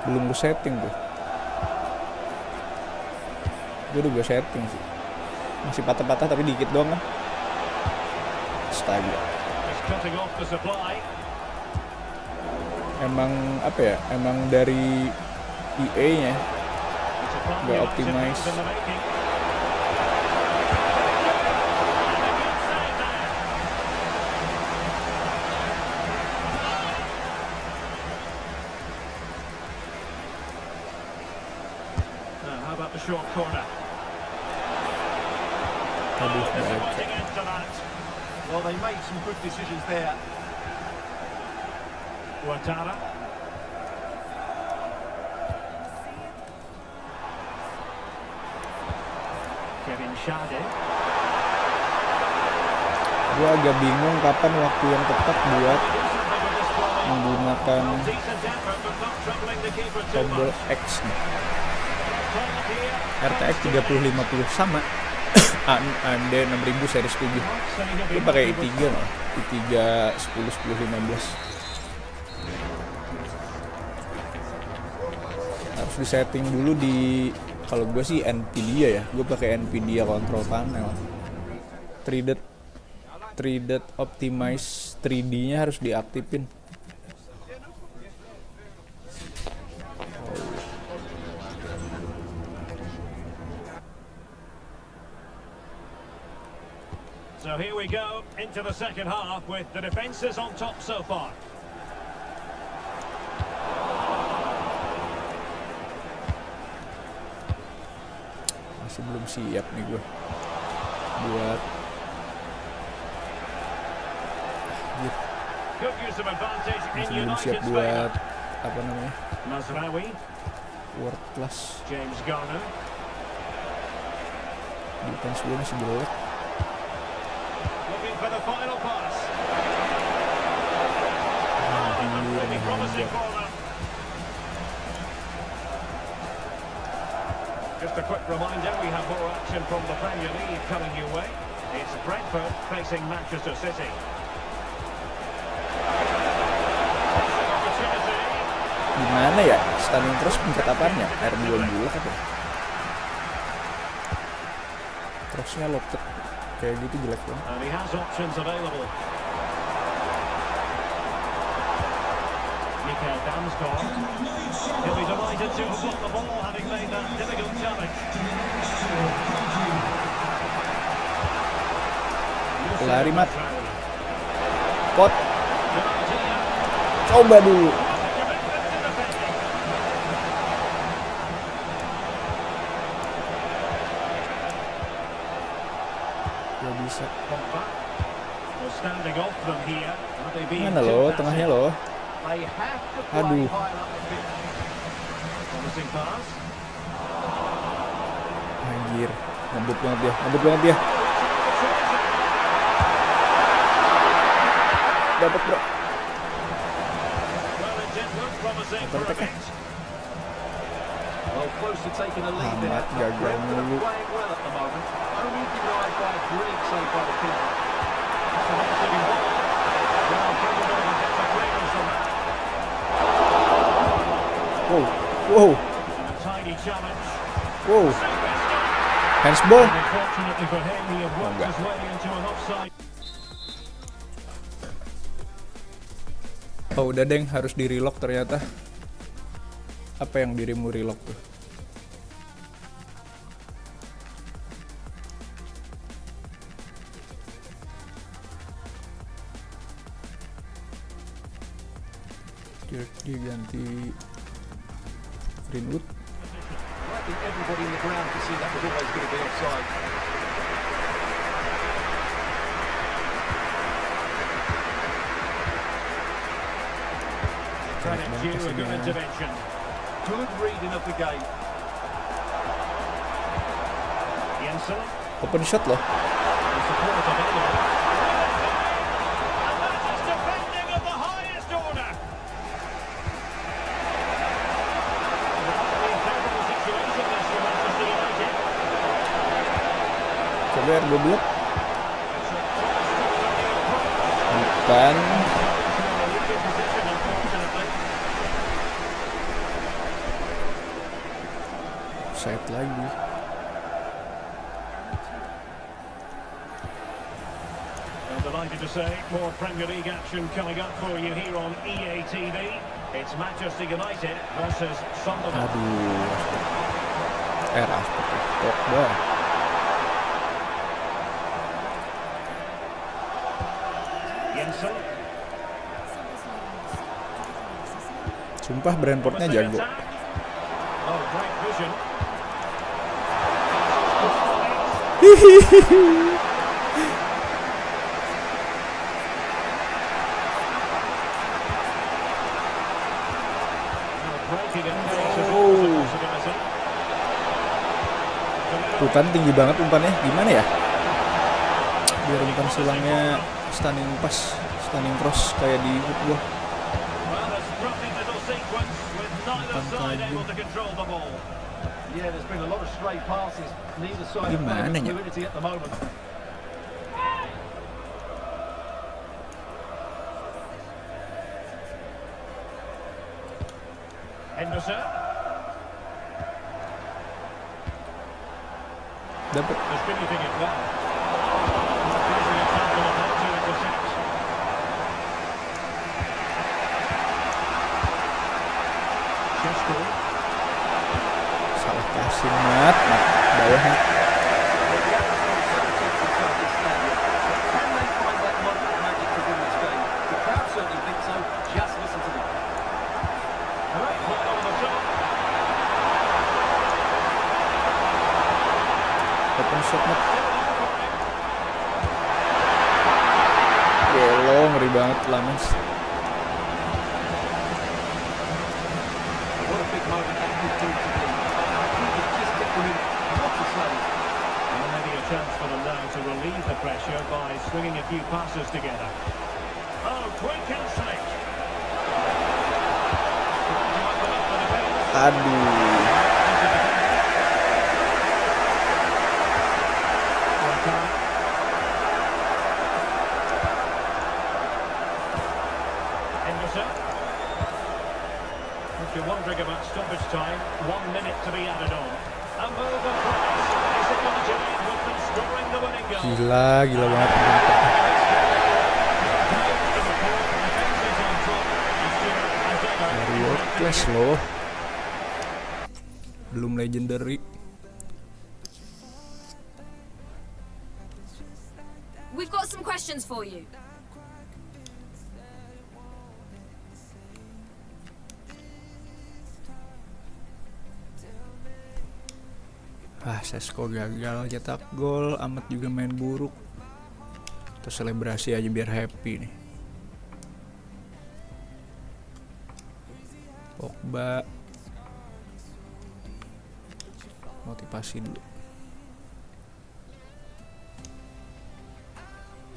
Belum lu setting tuh. Gue setting sih. Masih patah-patah tapi dikit doang kan. Astaga. He's cutting off the supply. Emang apa ya? Emang dari EA-nya It's a nggak primary optimize. in the making. How about the short corner? Aduh, Disappointing baca. end to that. Well, they made some good decisions there. Ouattara. Kevin Shadi. Gue agak bingung kapan waktu yang tepat buat menggunakan Decent effort, but not troubling the keeper too tombol much. X nih. Called here. RTX 3050 sama. AMD 6000 seri 7. Gue pakai i3 loh. i3 10 15. Harus disetting dulu di, kalau gue sih Nvidia ya. Gue pakai Nvidia control panel. 3D optimize 3D-nya harus diaktifin. So here we go into the second half with the defences on top so far. Masih belum siap nih gue buat Good use of advantage in masih belum siap United's buat favour. apa namanya Mazraoui, world class. James Garner, Defense gue masih jelek. looking for the final pass. Really promising for them. Just a quick reminder, we have more action from the Premier League coming your way. It's Brentford facing Manchester City. Opportunity. Gimana ya? Stunning terus pencet apanya? R2 bulat apa? Crossnya locked kayak gitu jelek banget. And he has options available. Mikael Damsgaard. He'll be delighted to have won the ball, having made that difficult challenge. Lari mat. Pot. Coba dulu. Gak bisa. Standing off them here. Have they been Mana too lo? passive? Tengahnya lo. They have to play Aduh. higher up the pitch. Promising pass. Anjir. Ngebut banget dia. Ngebut banget dia. Dapat bro. Well, it did look promising for a Attack. bit. Well, close to taking a lead there. Amat gagal Brentford mulu. playing well at the moment. Only denied by a brilliant save by the keeper. It's an excellent ball. Well, capable of getting the clearance on that. Wow. Wow. And a tidy challenge. Wow. Super stop. Handsball. And unfortunately for him, he had worked enggak. his way into an offside. Oh udah deng, harus di relock ternyata. Apa yang dirimu relock tuh? Carrick diganti Greenwood. I think everybody in the ground could see that was always going to be offside. Credit due, a good intervention. Good reading of the game. Jensen. Open shot loh. The support available. And that is defending of the highest order. A favorable situation this for Manchester United. Coba air goblok. Bukan. Set lagi. I'm delighted to say more Premier League action coming up for you here on EA TV. It's Manchester United versus Sunderland. Aduh. Pogba. Jensen. Sumpah Brentfordnya jago. Oh, great vision. Tuh kan tinggi banget umpannya. Gimana ya? Biar umpan silangnya stunning pass, stunning cross kayak di football. Yeah, there's been a lot of stray passes. Neither side have Gimana found ya? fluidity at the moment. Henderson. Dapat. Distributing it well. Using a tackle of how to intercept. Chesco. Salah kasih mat bawahnya. Can they find that moment of magic to win this game? The crowd certainly think so. Just listen to them. Great play on the shot. Open shot mat. Gelo, ngeri banget Lames. What a big moment that could prove to be. He just kept winning. What a save. And maybe a chance for them now to relieve the pressure by swinging a few passes together. Oh, quick and slick. Aduh. Henderson. If you're wondering about stoppage time, 1 minute to be added on. A move of press. Is it going to end with them scoring the winning goal? Gila banget. Dari world class loh. Belum legendary. We've got some questions for you. Sesko gagal cetak gol, Amat juga main buruk. Kita selebrasi aja biar happy nih. Pogba motivasi dulu.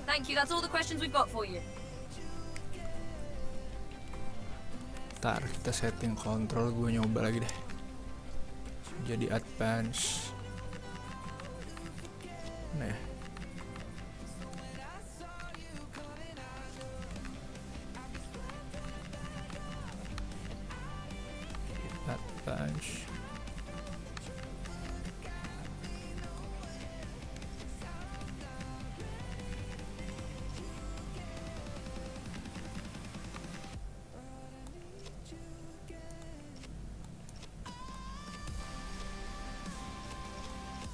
Thank you, that's all the questions we've got for you. Ntar kita setting kontrol, gue nyoba lagi deh. Jadi advance. Nah. Advance.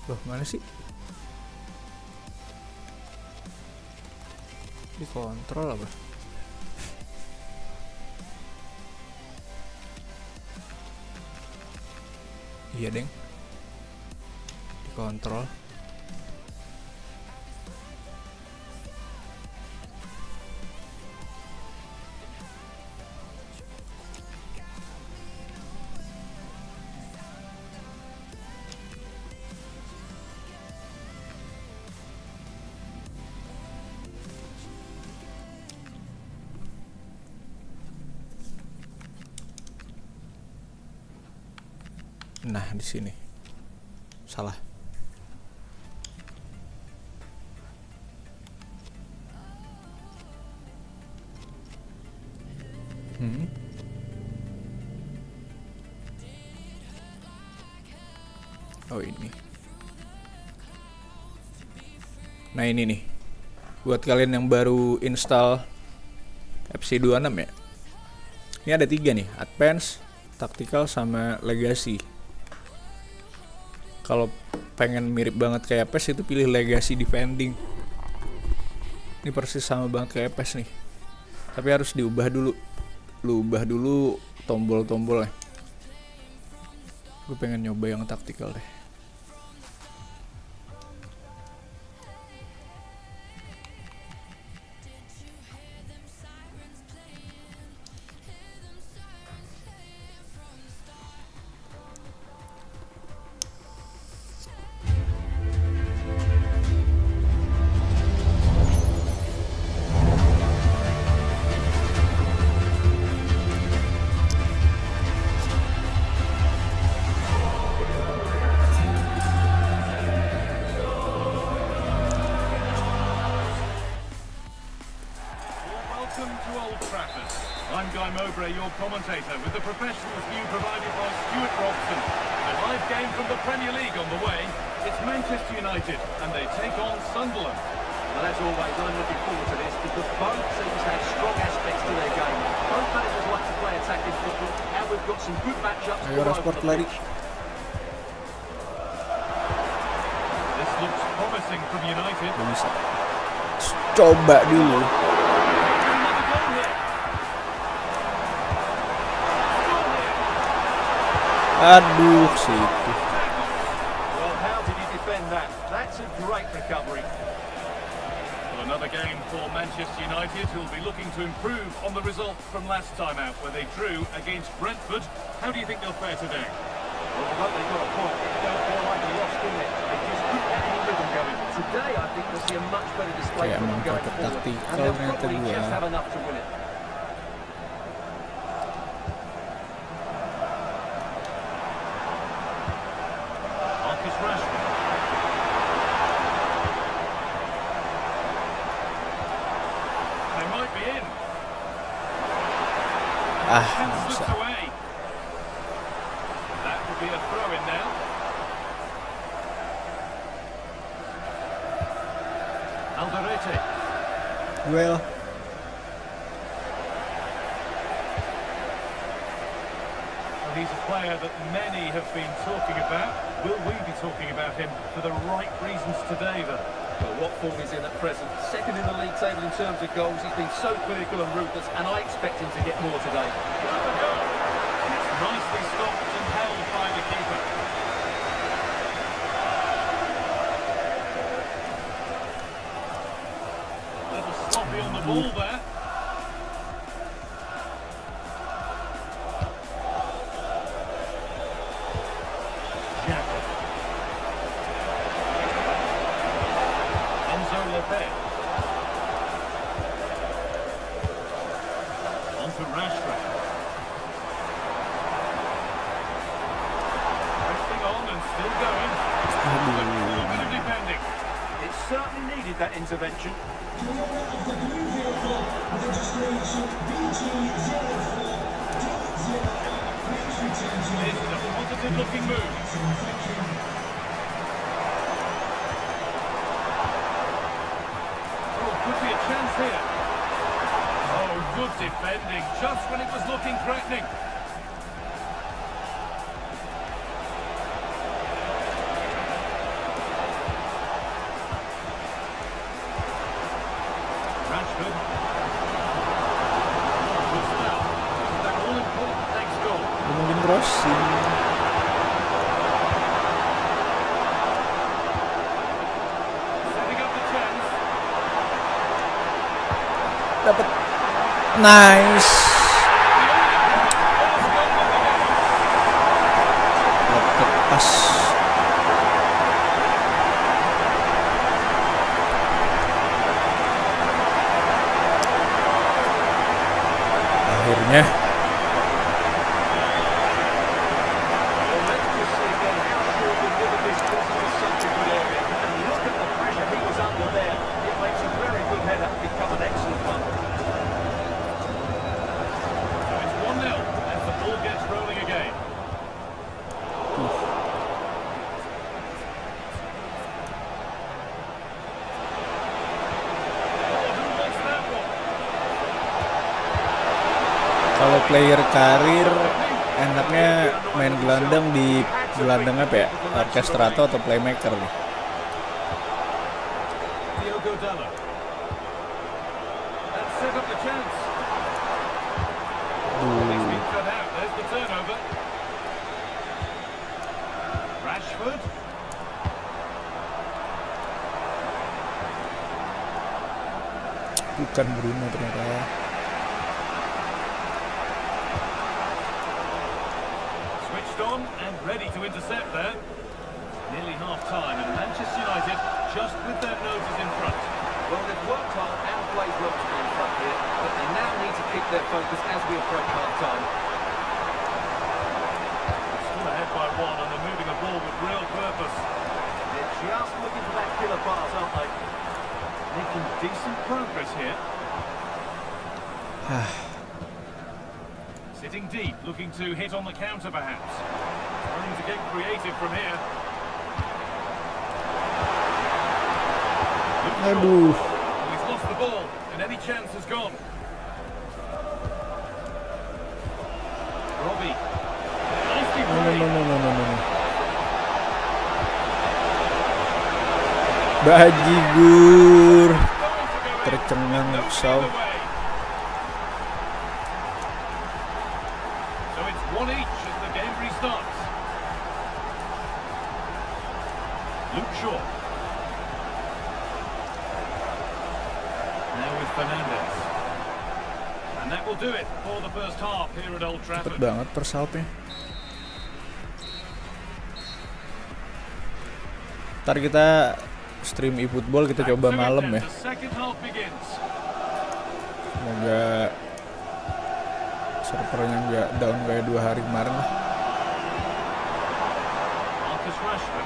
Loh, mana sih? Dikontrol apa? Iya deng, kontrol. Nah, di sini salah. Oh ini. Nah ini nih, buat kalian yang baru install FC 26 ya. Ini ada 3 nih, Advance, Tactical, sama Legacy. Kalau pengen mirip banget kayak PES itu pilih Legacy Defending. Ini persis sama banget kayak PES nih. Tapi harus diubah dulu. Lu ubah dulu tombol-tombolnya. Gue pengen nyoba yang Tactical deh. Your commentator, with the professionals view provided by Stuart Robson. A live game from the Premier League on the way. It's Manchester United, and they take on Sunderland. Well, as always, I'm looking forward to this because both teams have strong aspects to their game. Both managers like to play attacking football, and we've got some good matchups all over the pitch. This looks promising from United. Coba dulu. Aduh, situ. Well, how did he defend that? That's a great recovery. Well, another game for Manchester United, who'll be looking to improve on the result from last time out, where they drew against Brentford. How do you think they'll fare today? Well, although they got a point, they don't feel like they lost, did they? They just couldn't get any rhythm going. Today, I think we'll see a much better display from them going forward, and they'll probably just have enough to win it. Slips away. That would be a throw in now. Alderete. Well. He's a player that many have been talking about. Will we be talking about him for the right reasons today, though? Well, what form he's in at present. Second in the league table in terms of goals. He's been so clinical and ruthless, and I expect him to get more today. It's nicely stopped and held by the keeper. A little sloppy on the ball there. On to Rashford. Resting on and still going. A little bit of defending. It certainly needed that intervention. This is a positive looking move. Could be a chance here. Oh, good defending, just when it was looking threatening. Rashford. Good start. That all-important next goal. Mungkin crossing. Dapat. Nice. Dapat pas. Akhirnya. Kalau player karir enaknya main gelandang di gelandang apa ya? Orkestrator atau playmaker nih? Bukan Bruno ternyata. On and ready to intercept there. Nearly half time and Manchester United just with their noses in front. Well, they've worked hard and played well to be in front here, but they now need to keep their focus as we approach half time. Still ahead by one and they're moving the ball with real purpose. They're just looking for that killer pass, aren't they? Making decent progress here. Sitting deep, looking to hit on the counter perhaps. Trying to get creative from here. Aduh. Oh, he's lost the ball and any chance has gone. Robbie. No. Bajigur. Tercengang Saw. One each as the game restarts. Luke Shaw. Now with Fernandez. And that will do it for the first half here at Old Trafford. Cepet banget persalpnya. Ntar kita stream e-football kita coba malam ya. Semoga servernya nggak down kayak 2 hari kemarin lah. Marcus Rashford.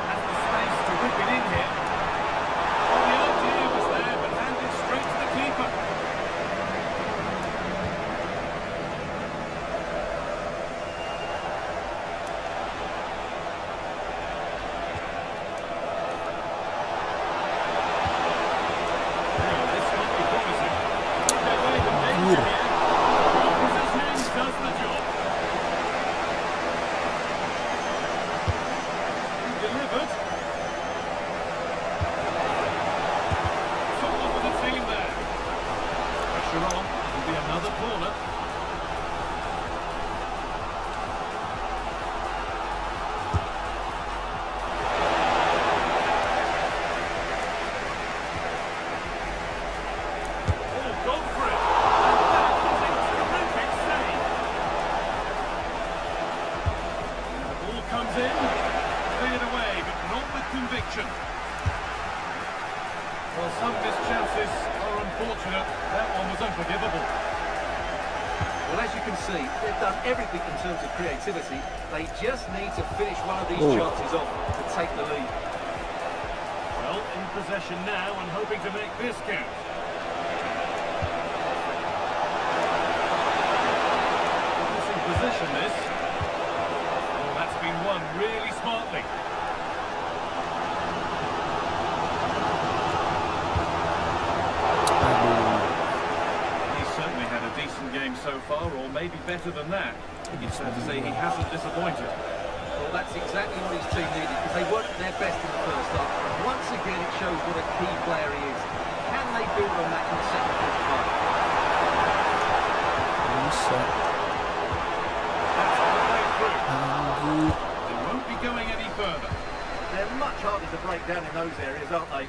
Has the space to whip it in here. Well, the idea was there, but handed straight to the keeper. Well, some missed chances are unfortunate. That one was unforgivable. Well, as you can see, they've done everything in terms of creativity. They just need to finish one of these chances off to take the lead. Well, in possession now and hoping to make this count. Missing position this. Oh, that's been won really smartly. Game so far, or maybe better than that. It's fair to say he hasn't disappointed. Well, that's exactly what his team needed, because they weren't at their best in the first half. And once again, it shows what a key player he is. Can they build on that in the second half? That's the way through. They won't be going any further. They're much harder to break down in those areas, aren't they?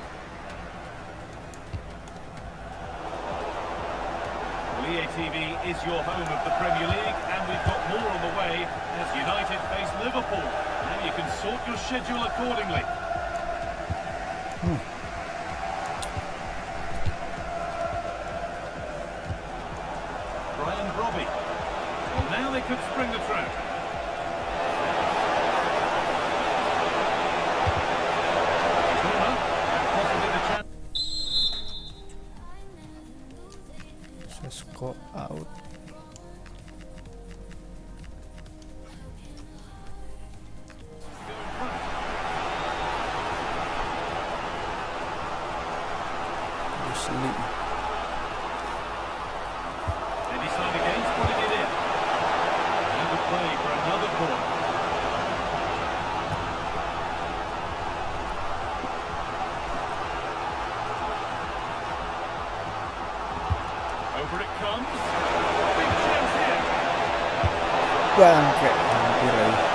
BATV is your home of the Premier League, and we've got more on the way as United face Liverpool. And you can sort your schedule accordingly. Brian Robbie. Well, now they could spring the trap. Corner, and possibly the chance. Sesko out. Asli. They decide against putting it in. And the play for another corner. Over it comes. Big chance here. Bangke. Hampir aja.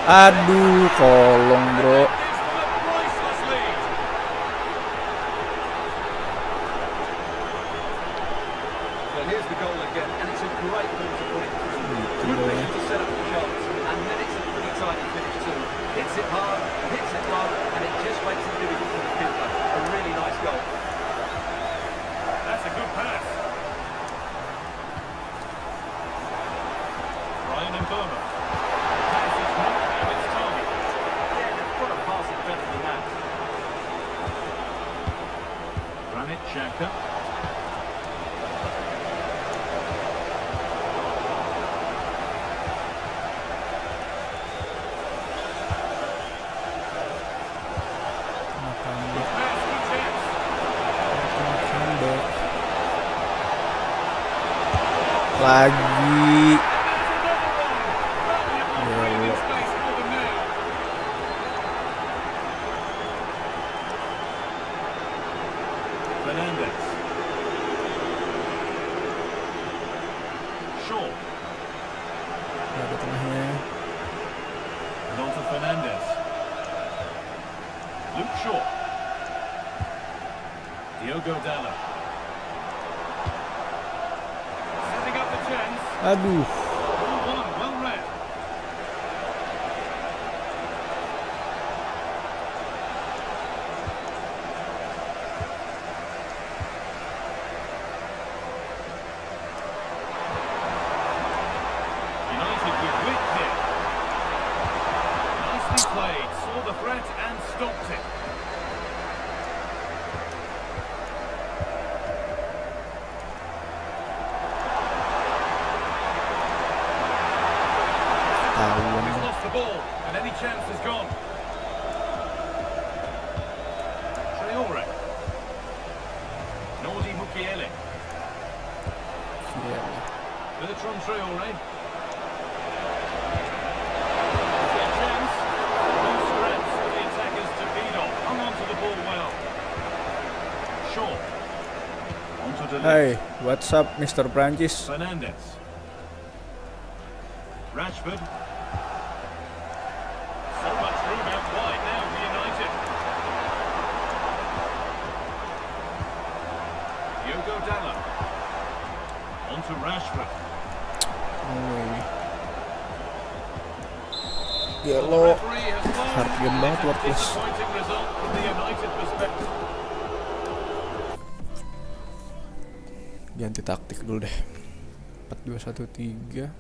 Aduh, kolong bro. This with a priceless lead. Well, here's the goal again, and it's a great ball to put it through. Good vision to set up the chance, and then it's a pretty tidy finish too. Hits it hard, hits it low, and it just makes it difficult for the keeper. A really nice goal. That's a good pass. Ryan and Burma. Pass is not found its target. Yeah, they've got to pass it better than that. Granit Xhaka. Pass for chance. Lagi. Creating space for them now. Fernandes. Shaw. Ada tengahnya. And on to Fernandes. Luke Shaw. Diogo Dalot. Setting up the chance. Aduh. Ball won, well read. United with wit here. Nicely played, saw the threat and stopped it. He's lost the ball, and any chance is gone. Traore. Nordi Mukiele. Bertrand Traore. Their chance. No scraps for the attackers to beat on. Hung on to the ball well. Shaw. On to Delete. Hey, what's up, Mr. Prancis? Fernandes. Rashford. So much room out wide now for United. Diogo Dalot. On to Rashford. Gelo. Referee has blown. Hardian banget buat plus. Disappointing result from the United perspective. Ganti taktik dulu deh. 4-2-1-3.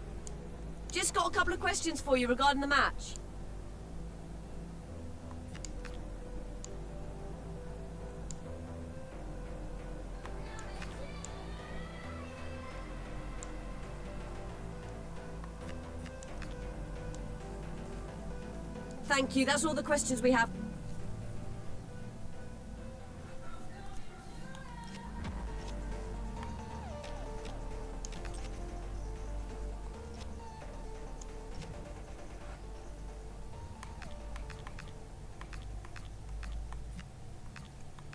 Just got a couple of questions for you regarding the match. Thank you. That's all the questions we have.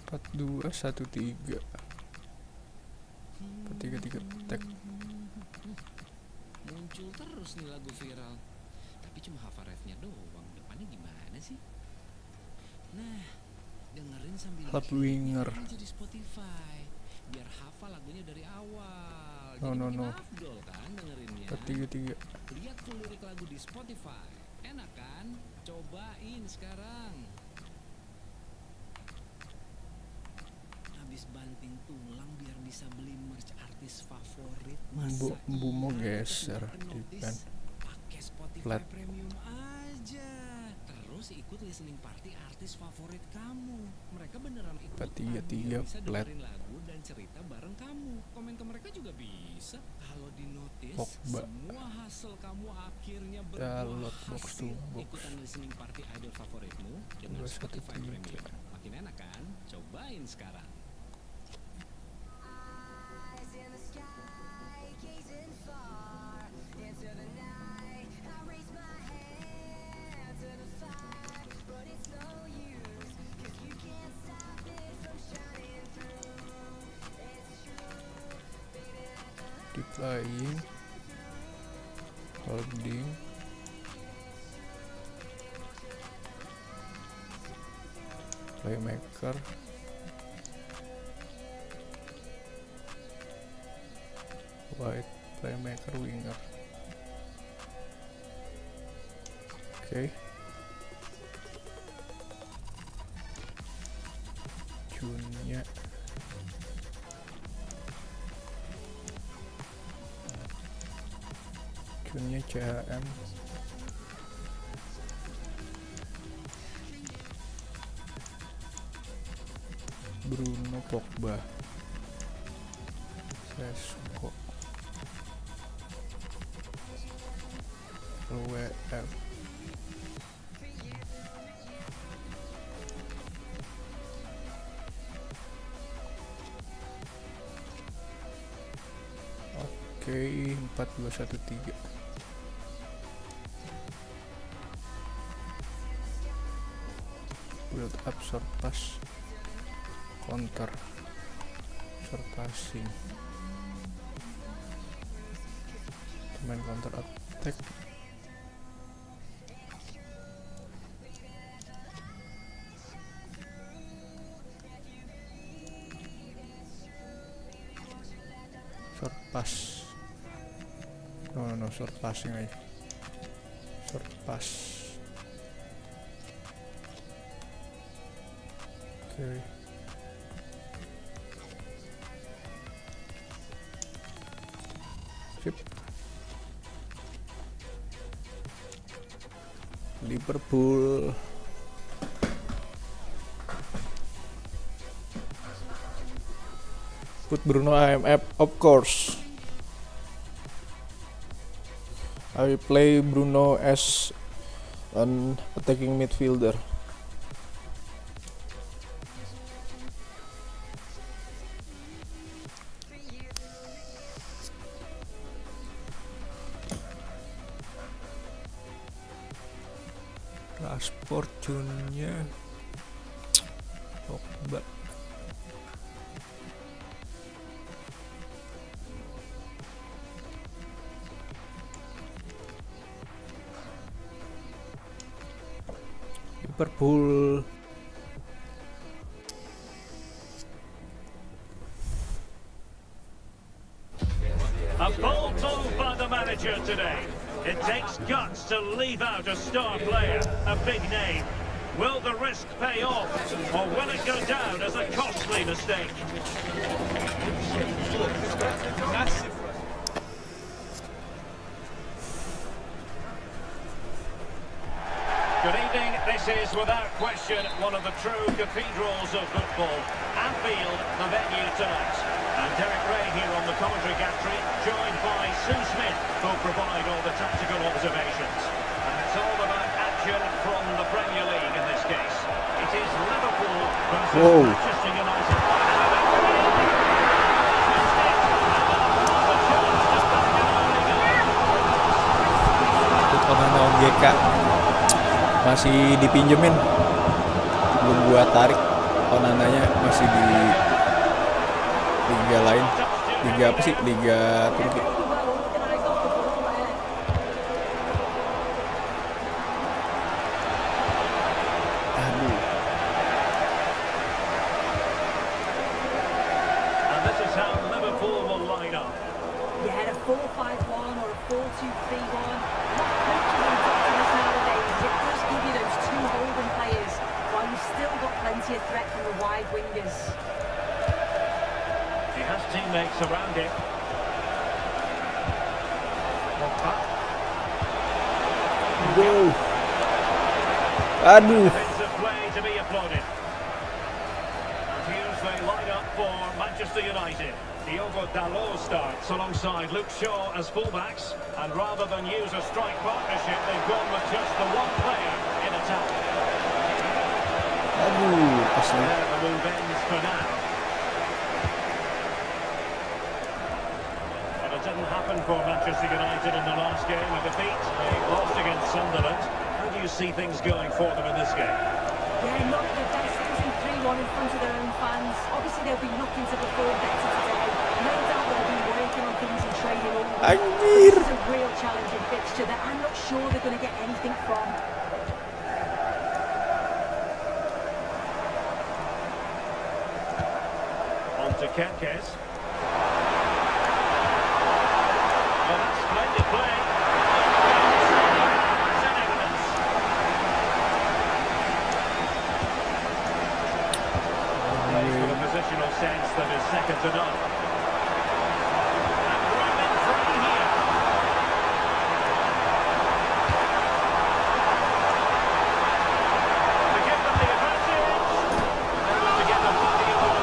Empat dua satu tiga. 4-3-3 tek. Muncul terus nih lagu viral. tapi cuma hafal refnya doang. Depannya gimana sih? Nah, dengerin sambil Hot winger. jadi Spotify biar hafal lagunya dari awal. No, Jadi no, makin no. afdol kan dengerinnya. Ketiga. Lihat full lirik lagu di Spotify. Enak kan? Cobain sekarang. Habis banting tulang biar bisa beli merch artis favorit. Masa Mau iya geser tetep di notice? pen. Pakai Spotify Flat. Premium aja. Terus ikut listening party artis favorit kamu. Mereka beneran ikutan. Tiga, biar bisa flat. dengerin lagu dan cerita bareng kamu. Komen ke mereka juga bisa. Kalau di notice, Pogba. semua hasil kamu akhirnya Download berbuah box to hasil. box. Ikutan listening party idol favoritmu dengan 213. Spotify Premium. Makin enak kan? Cobain sekarang. Deploying, holding, playmaker, wide playmaker, winger. Oke. Junnya CHM. Bruno Pogba, Sesko, WF, oke, 4-2-1-3. Build up, short pass, counter, short passing, main counter attack, short pass, no, short passing aja, short pass. Oke. Sip. Liverpool. Put Bruno IMF, of course. I will play Bruno as an attacking midfielder. Fortune-nya Pogba. Liverpool. A bold move by the manager today. It takes guts to leave out a star player, a big name. Will the risk pay off, or will it go down as a costly mistake? Good evening. This is, without question, one of the true cathedrals of football. Anfield, the venue tonight. And Derek Ray here on the commentary gantry, joined by Sue Smith, who'll provide all the tactical observations. And it's all about action from the Premier League in this case. It is Liverpool versus Manchester United. GK masih dipinjemin, belum gua tarik. Onananya masih di liga lain, liga apa sih, liga Turki. wide wingers. He has teammates around him. Go. Aduh. Defensive play to be applauded. And here's the line-up for Manchester United. Diogo Dalot starts alongside Luke Shaw as fullbacks, and rather than use a strike partnership, they've gone with just the one player in attack. Aduh, pas There nih. the move ends for now. But it didn't happen for Manchester United in the last game, a defeat. They lost against Sunderland. How do you see things going for them in this game? Yeah, not at the best. Losing 3-1 in front of their own fans. Obviously, they'll be looking to perform better today. No doubt they'll be working on things and training all week. Anjir. This is a real challenging fixture that I'm not sure they're going to get anything from. On to Kempkes. Oh, that's splendid play. It's an evidence. Plays with a positional sense that is second to none. And Roman free here. To give them the advantage. Now to get the body of the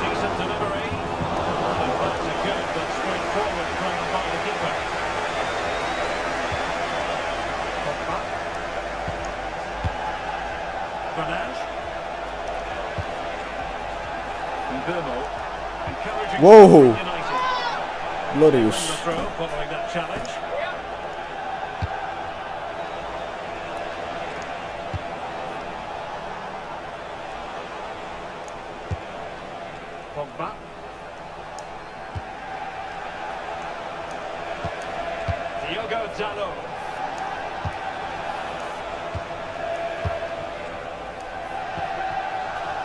decent delivery. The flags are good, but straightforward playing by the keeper. Pogba. Fernandes. Mbeumo. Encouraging Whoa. United. Glorious. The throw following that challenge. Pogba. Diogo Dalot.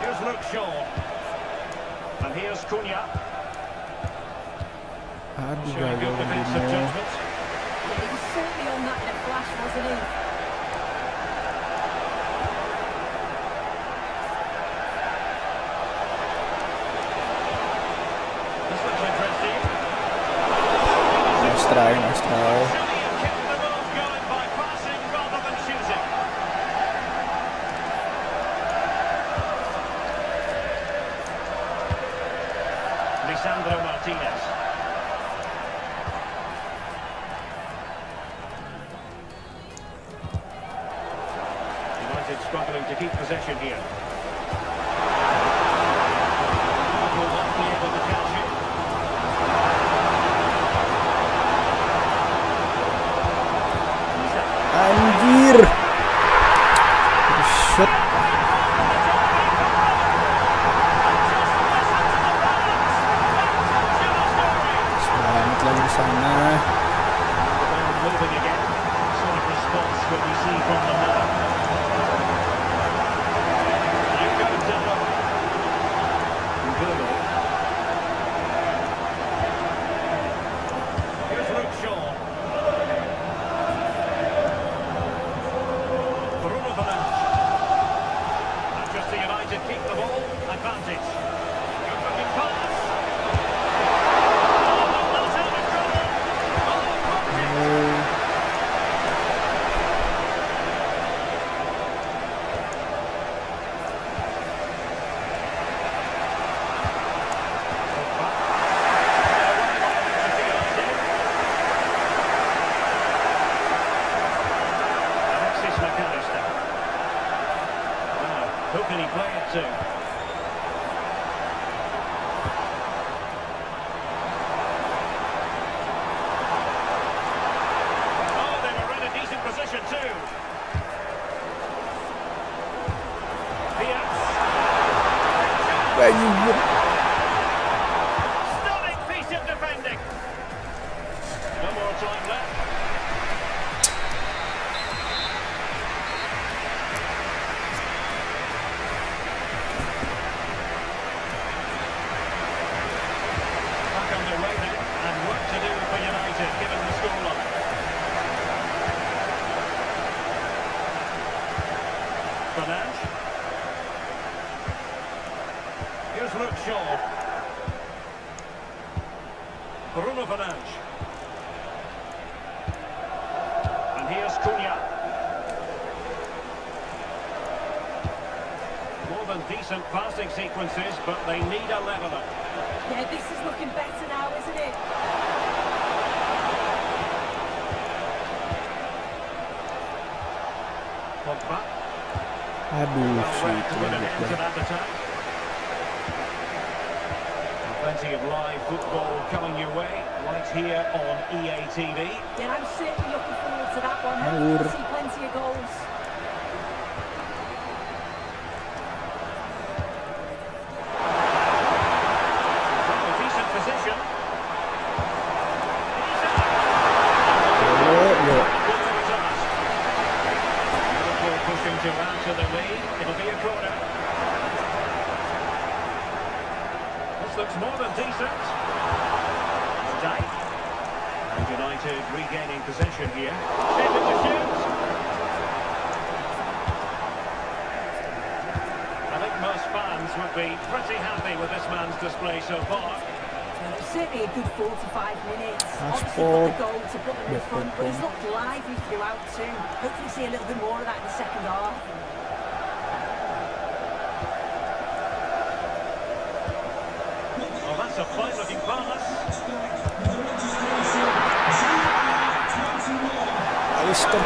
Here's Luke Shaw. And here's Cunha. Aduh, Showing good gagal defensive Dino. judgment. Yeah, he was certainly on that in a flash, wasn't he? This looks interesting. Nice try, nice try. Silly have kept the ball going by passing rather than shooting. Lisandro Martinez. United struggling to keep possession here. Will not be able to catch it. Anjir. Shot. Selamat lagi di sana. Moving again. Sort of response what we see from them now. Bruno Fernandes. And here's Cunha. More than decent passing sequences, but they need a leveller. Yeah, this is looking better now, isn't it? Pogba. Aduh, Well si read itu to put an enak end to banget. that attack. Plenty of live football coming your way right here on EA TV. Yeah, I'm certainly looking forward to that one. Ngawur. Hopefully see plenty of goals. From a decent position. Oh, yo. Good to the task. Liverpool pushing to add to the lead. It'll be a corner. This looks more than decent. Dijk. And United regaining possession here. Shaping to shoot. I think most fans would be pretty happy with this man's display so far. Well, it's certainly a good 45 minutes. Obviously for- got the goal to put them in front, but he's looked lively throughout too. Hopefully see a little bit more of that in the second half. Oh, that's a fine-looking pass. Alisson. To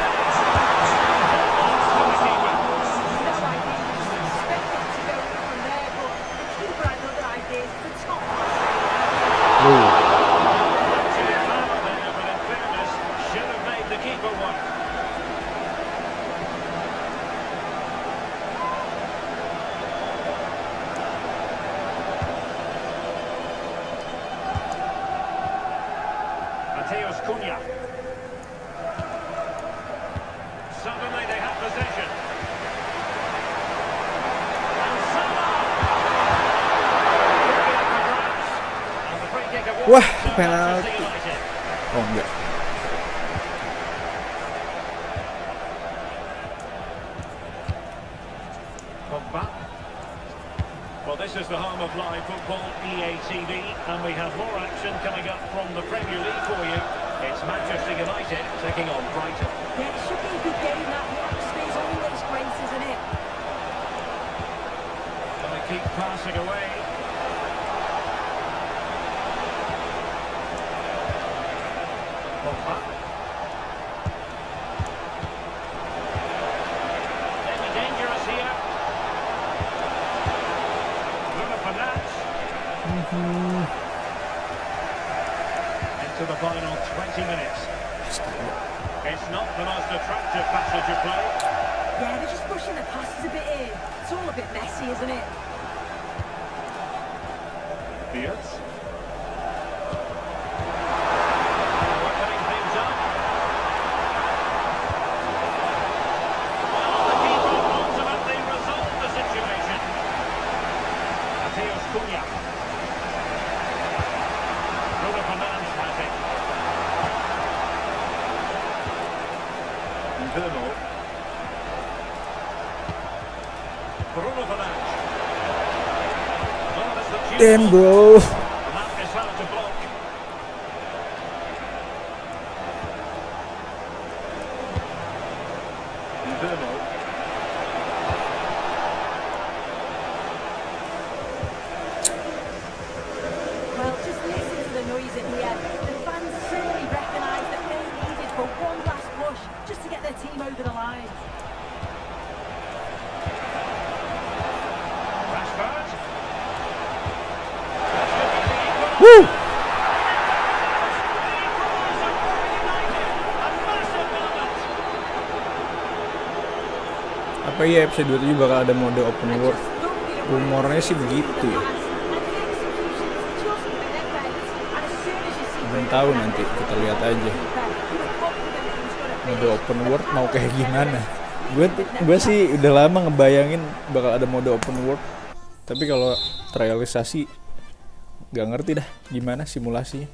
the keeper. No idea, you just expect it to go from there, but the keeper had other ideas. The top pass. To the foul there, but in fairness, should have made the keeper work. Mateus Cunha. Suddenly they have possession. And Salah! Could be up for grabs. And the free kick awarded Wah, to penalti. Manchester United. Oh, enggak. Pogba. Well, this is the home of live football, EA TV, and we have more action coming up from the Premier League for you. It's Manchester United taking on Brighton. Yeah, it should be a good game. That the atmosphere's always great, isn't it? Going to keep passing away. Pogba. Maybe dangerous here. Bruno Fernandes. Into the final 20 minutes. It's not the most attractive passage of play. Yeah, they're just pushing the passes a bit in. It's all a bit messy, isn't it? Beards. Opening things up. Well, the keeper ultimately resolved the situation. Mateus Cunha. Bruno Fernandes has it. Bruno. Bruno Fernandes. Well, that's the cue. Damn, bro. That is hard to block. Bruno. Well, just listen to the noise in here. The fans certainly recognise that they needed for one last push just to get their team over the line. Rashford. Woo! Apa ya episode 27 bakal ada mode open world? Rumornya sih begitu ya. Belum tahu nanti, kita lihat aja. Mode open world mau kayak gimana? Gue sih udah lama ngebayangin bakal ada mode open world. Tapi kalau terrealisasi gak ngerti dah gimana simulasinya.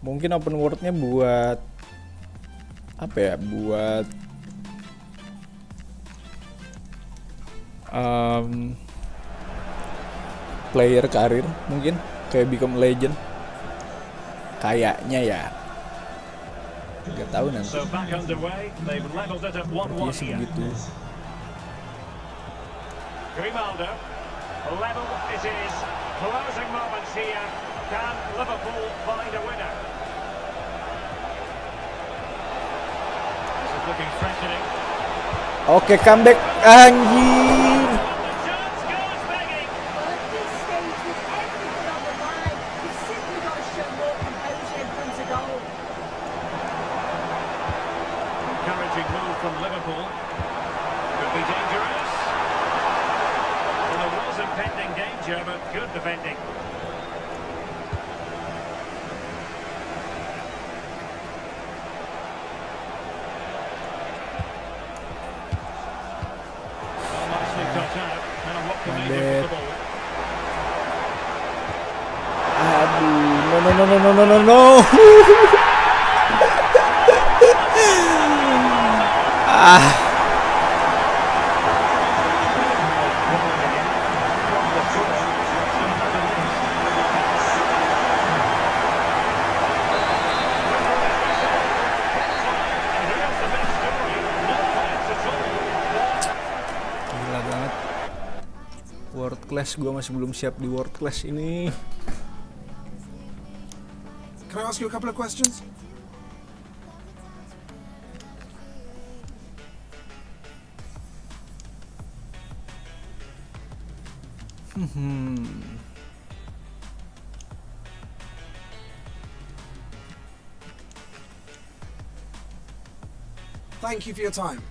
Mungkin open world-nya buat apa ya? Buat player karir mungkin kayak become legend. Kayaknya ya. Gak tahu nanti. So back underway, they've leveled it at 1-1 Sih here. begitu. Grimaldo, level it is. Closing moments here. Can Liverpool find a winner? This is looking threatening. Oke, comeback anjir. The chance goes begging. Well, at this stage, with everything on the line, you've simply got to show more composure in front of goal. Encouraging move from Liverpool. Could be dangerous. Well, there was impending danger, but good defending. Well, nicely cut out. Now what can they do with the ball? Aduh, no. Gila banget. World class, gue masih belum siap di world class ini. Can I ask you a couple of questions? Thank you for your time.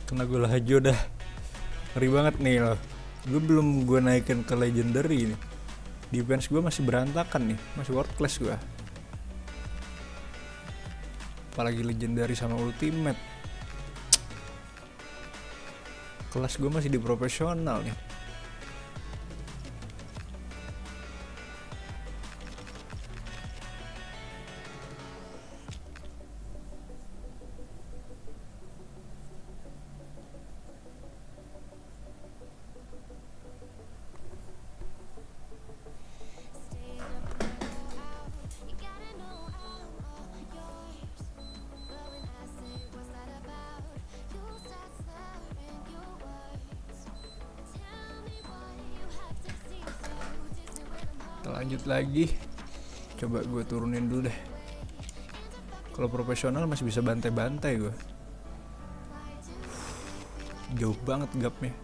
Kena gue laju dah. Ngeri banget nih loh. Gue naikin ke legendary nih. Defense gue masih berantakan nih. Masih world class gue. Apalagi legendary sama ultimate. Kelas gue masih di profesional nih. Lanjut lagi. Coba gue turunin dulu deh. Kalau profesional masih bisa bantai-bantai gue. Jauh banget gapnya.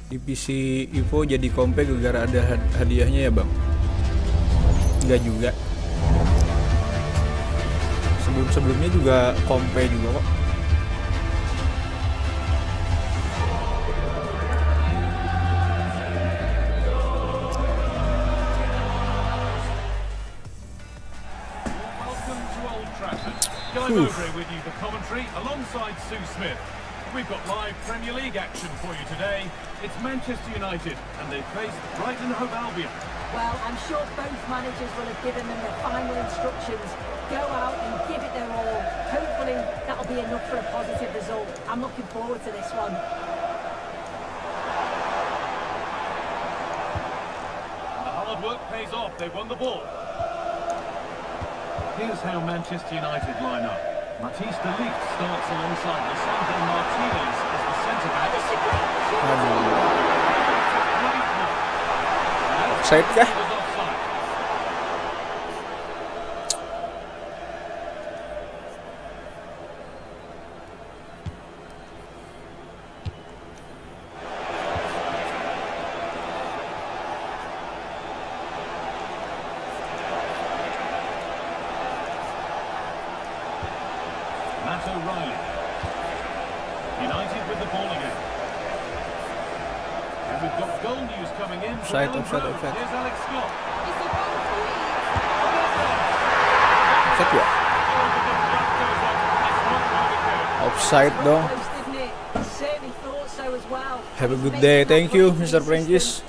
Di PC Evo jadi kompe gara ada hadiahnya ya bang? Enggak juga. Sebelumnya juga kompe juga kok. Welcome to Old Trafford. Going over it with you for commentary alongside Sue Smith. We've got live Premier League action for you today. It's Manchester United and they face Brighton and Hove Albion. Well, I'm sure both managers will have given them their final instructions. Go out and give it their all. Hopefully that'll be enough for a positive result. I'm looking forward to this one. And the hard work pays off. They've won the ball. Here's how Manchester United line up. Matthijs de Ligt starts alongside Lisandro Martinez as the centre-back. Offside kah? Matt O'Reilly. United with the ball again. we've got goal news coming in. Offside, offside, offside. Here's Alex Scott. It's a goal for Leeds. Offside ya? Offside dong. Close, didn't it? Certainly thought so as well. Have a good day. Thank you, Mr. Prancis.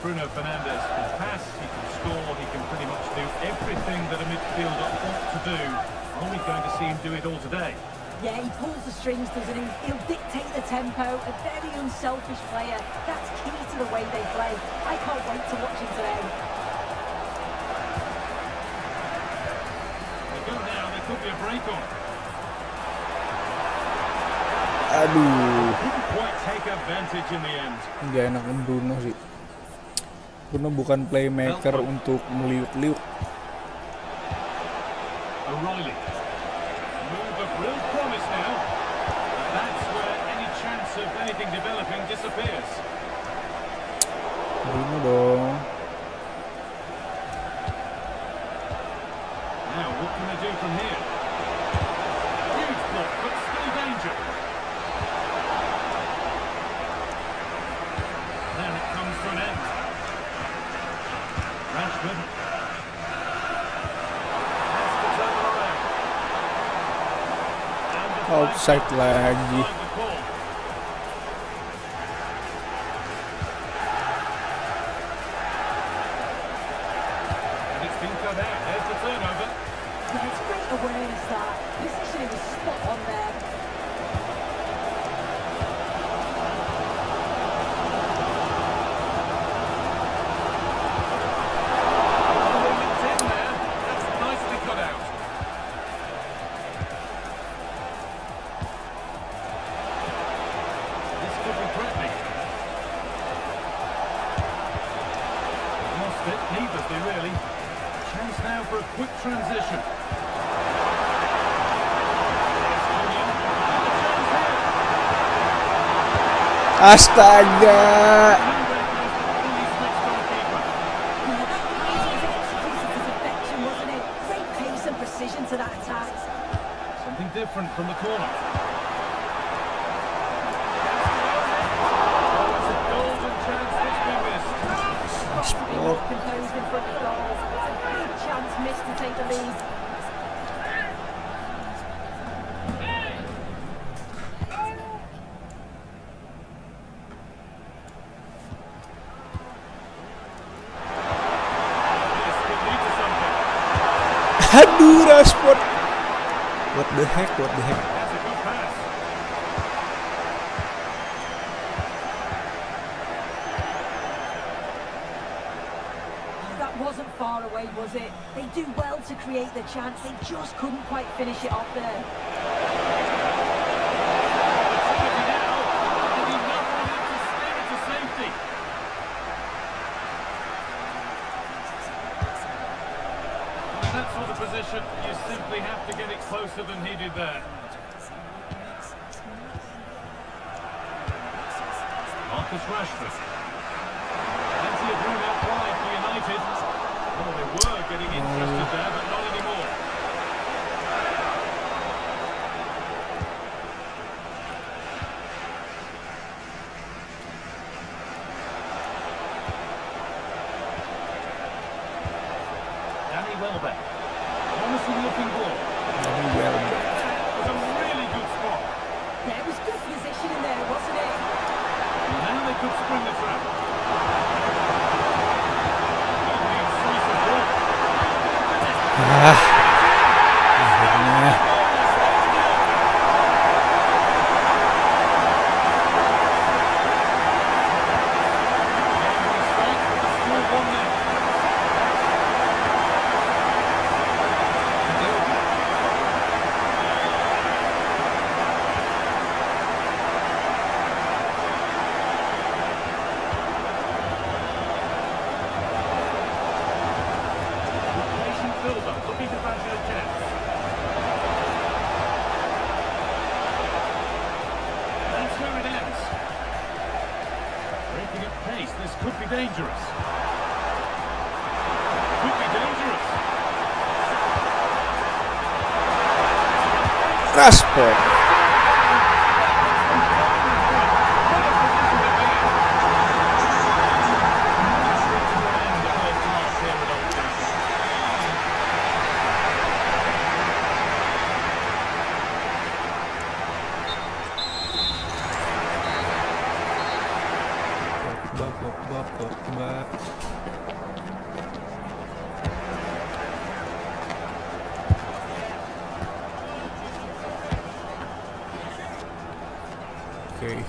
Bruno Fernandes can pass, he can score, he can pretty much do everything that a midfielder ought to do. Are we going to see him do it all today? Yeah, he pulls the strings, doesn't he? He'll dictate the tempo. A very unselfish player. That's key to the way they play. I can't wait to watch him today. They go now, there could be a break on. Aduh, Didn't quite take advantage in the end. nggak enak Bruno sih. Bruno bukan playmaker untuk meliuk-liuk. O'Reilly. Move of real promise now. That's where any chance of anything developing disappears. Bruno dong. Now, what can they do from here? Huge block, but still danger. Then it comes to an end. Rashford. Has to turn it around. And the Offside lagi. behind the ball. And it's been cut out. There's the turnover. Yeah, it's great awareness that. Positioning was spot on there. It's in there. That's nicely cut out. This could be threatening. Lost it needlessly, really. Chance now for a quick transition. Astaga. Something different from the corner. Oh, it's a golden chance that's been missed. Composed in front of goal. It's a big chance missed to take the lead. This could lead to something. Aduh, Rashford. What the heck? What the heck? That's a good pass. That wasn't far away, was it? They do well to create the chance. They just couldn't quite finish it off there. Opportunity now, and enough for him to steer it to safety. In that sort of position, you simply have to get it closer than he did there. Marcus Rashford. Plenty of room out wide for United. Oh, they were getting interested there, but not anymore. Danny Welbeck. Promising looking ball. Was a really good spot. Yeah, it was good positioning there, wasn't it? And now they could spring the trap. Well, the incisive ball. dangerous. Could be dangerous. Rashford. Okay.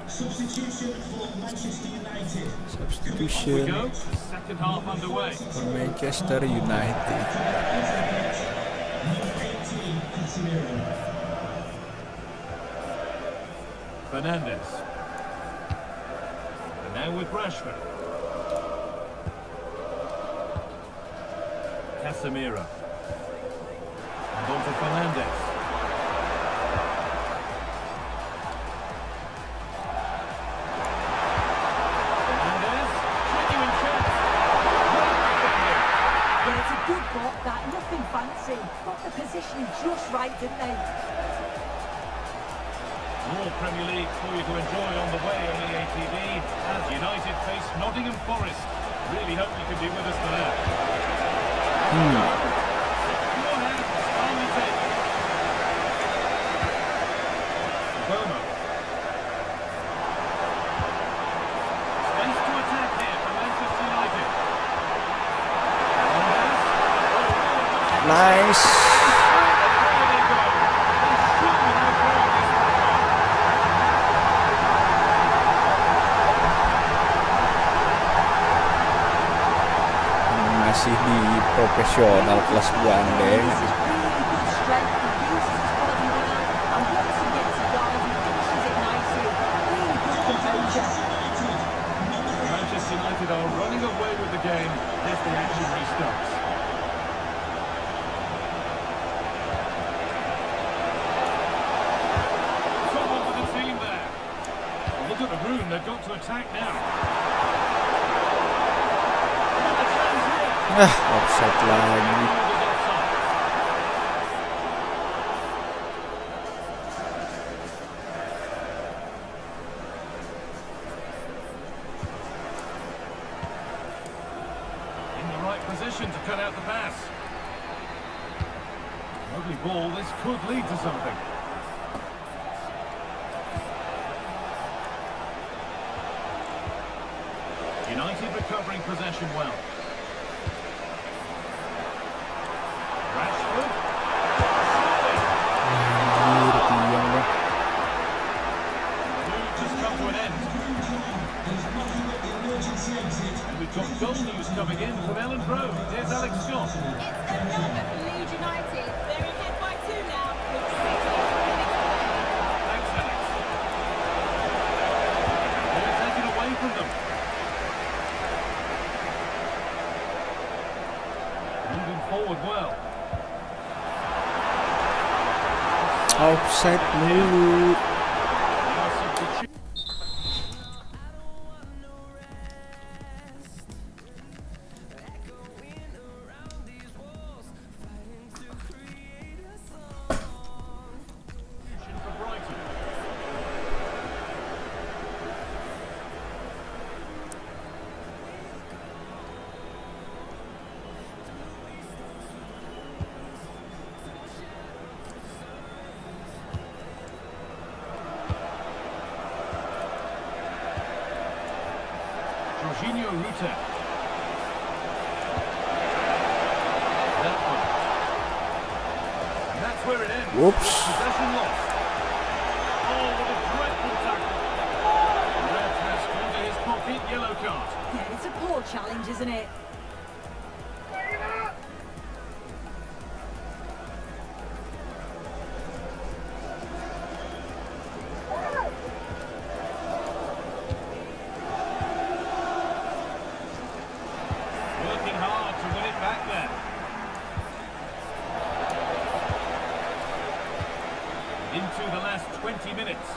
Substitution for Manchester United. Substitution Go. Second half underway. for Manchester United. Number 18, Casemiro. Fernandes. And now with Rashford. Casemiro. And on to Fernandes. Fernandes. Genuine chance. Great defending. Yeah, it's a good block, that. Nothing fancy. Got the positioning just right, didn't they? More Premier League for you to enjoy on the way on the ATV as United face Nottingham Forest. Really hope you can be with us for that. Your hands, calmly taken. Bomo. Space to attack here for Manchester United. Fernandes. Nice. There they go. They should be no problem this one. Masih di profesional kelas Bandeng. This is really good strength. He uses his body well, and once he gets it going, he finishes it nicely. Really good composure. Manchester United are running away with the game as the action restarts. Someone for the team there. Look at the room, they've got to attack now. What a chance here. Offside lagi. Ball is offside. In the right position to cut out the pass. Lovely ball, this could lead to something. United recovering possession well. Rashford. Anjir, tiang dah. Move just come to an end. And we've got goal news coming in from Ellen Road. Here's Alex Scott. It's a moment for Leeds United. They're ahead by 2 now, with 6 minutes away. Thanks, Alex. They're taken away from them. Moving forward well. Offside mulu. Now substitute. For Brighton. Jorginho Ruta. That one. And that's where it ends. Whoops. Possession lost. Oh, what a dreadful tackle. The ref has gone to his pocket, yellow card. Yeah, it's a poor challenge, isn't it? Working hard to win it back there. Into the last 20 minutes.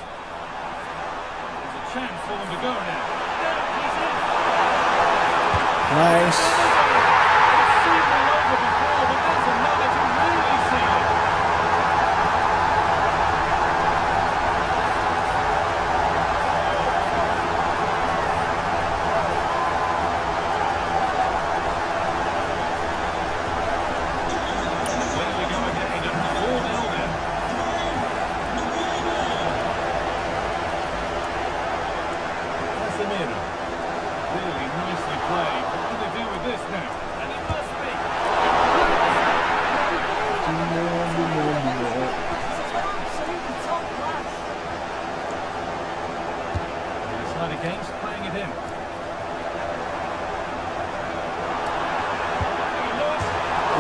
There's a chance for them to go now. There, he's in. Nice. It's seen all over before, but that's another to really seal it. There we go again, and 4-0 now. Casemiro. Really nicely played. What can they do with this now? And it must be. It's not against playing it in.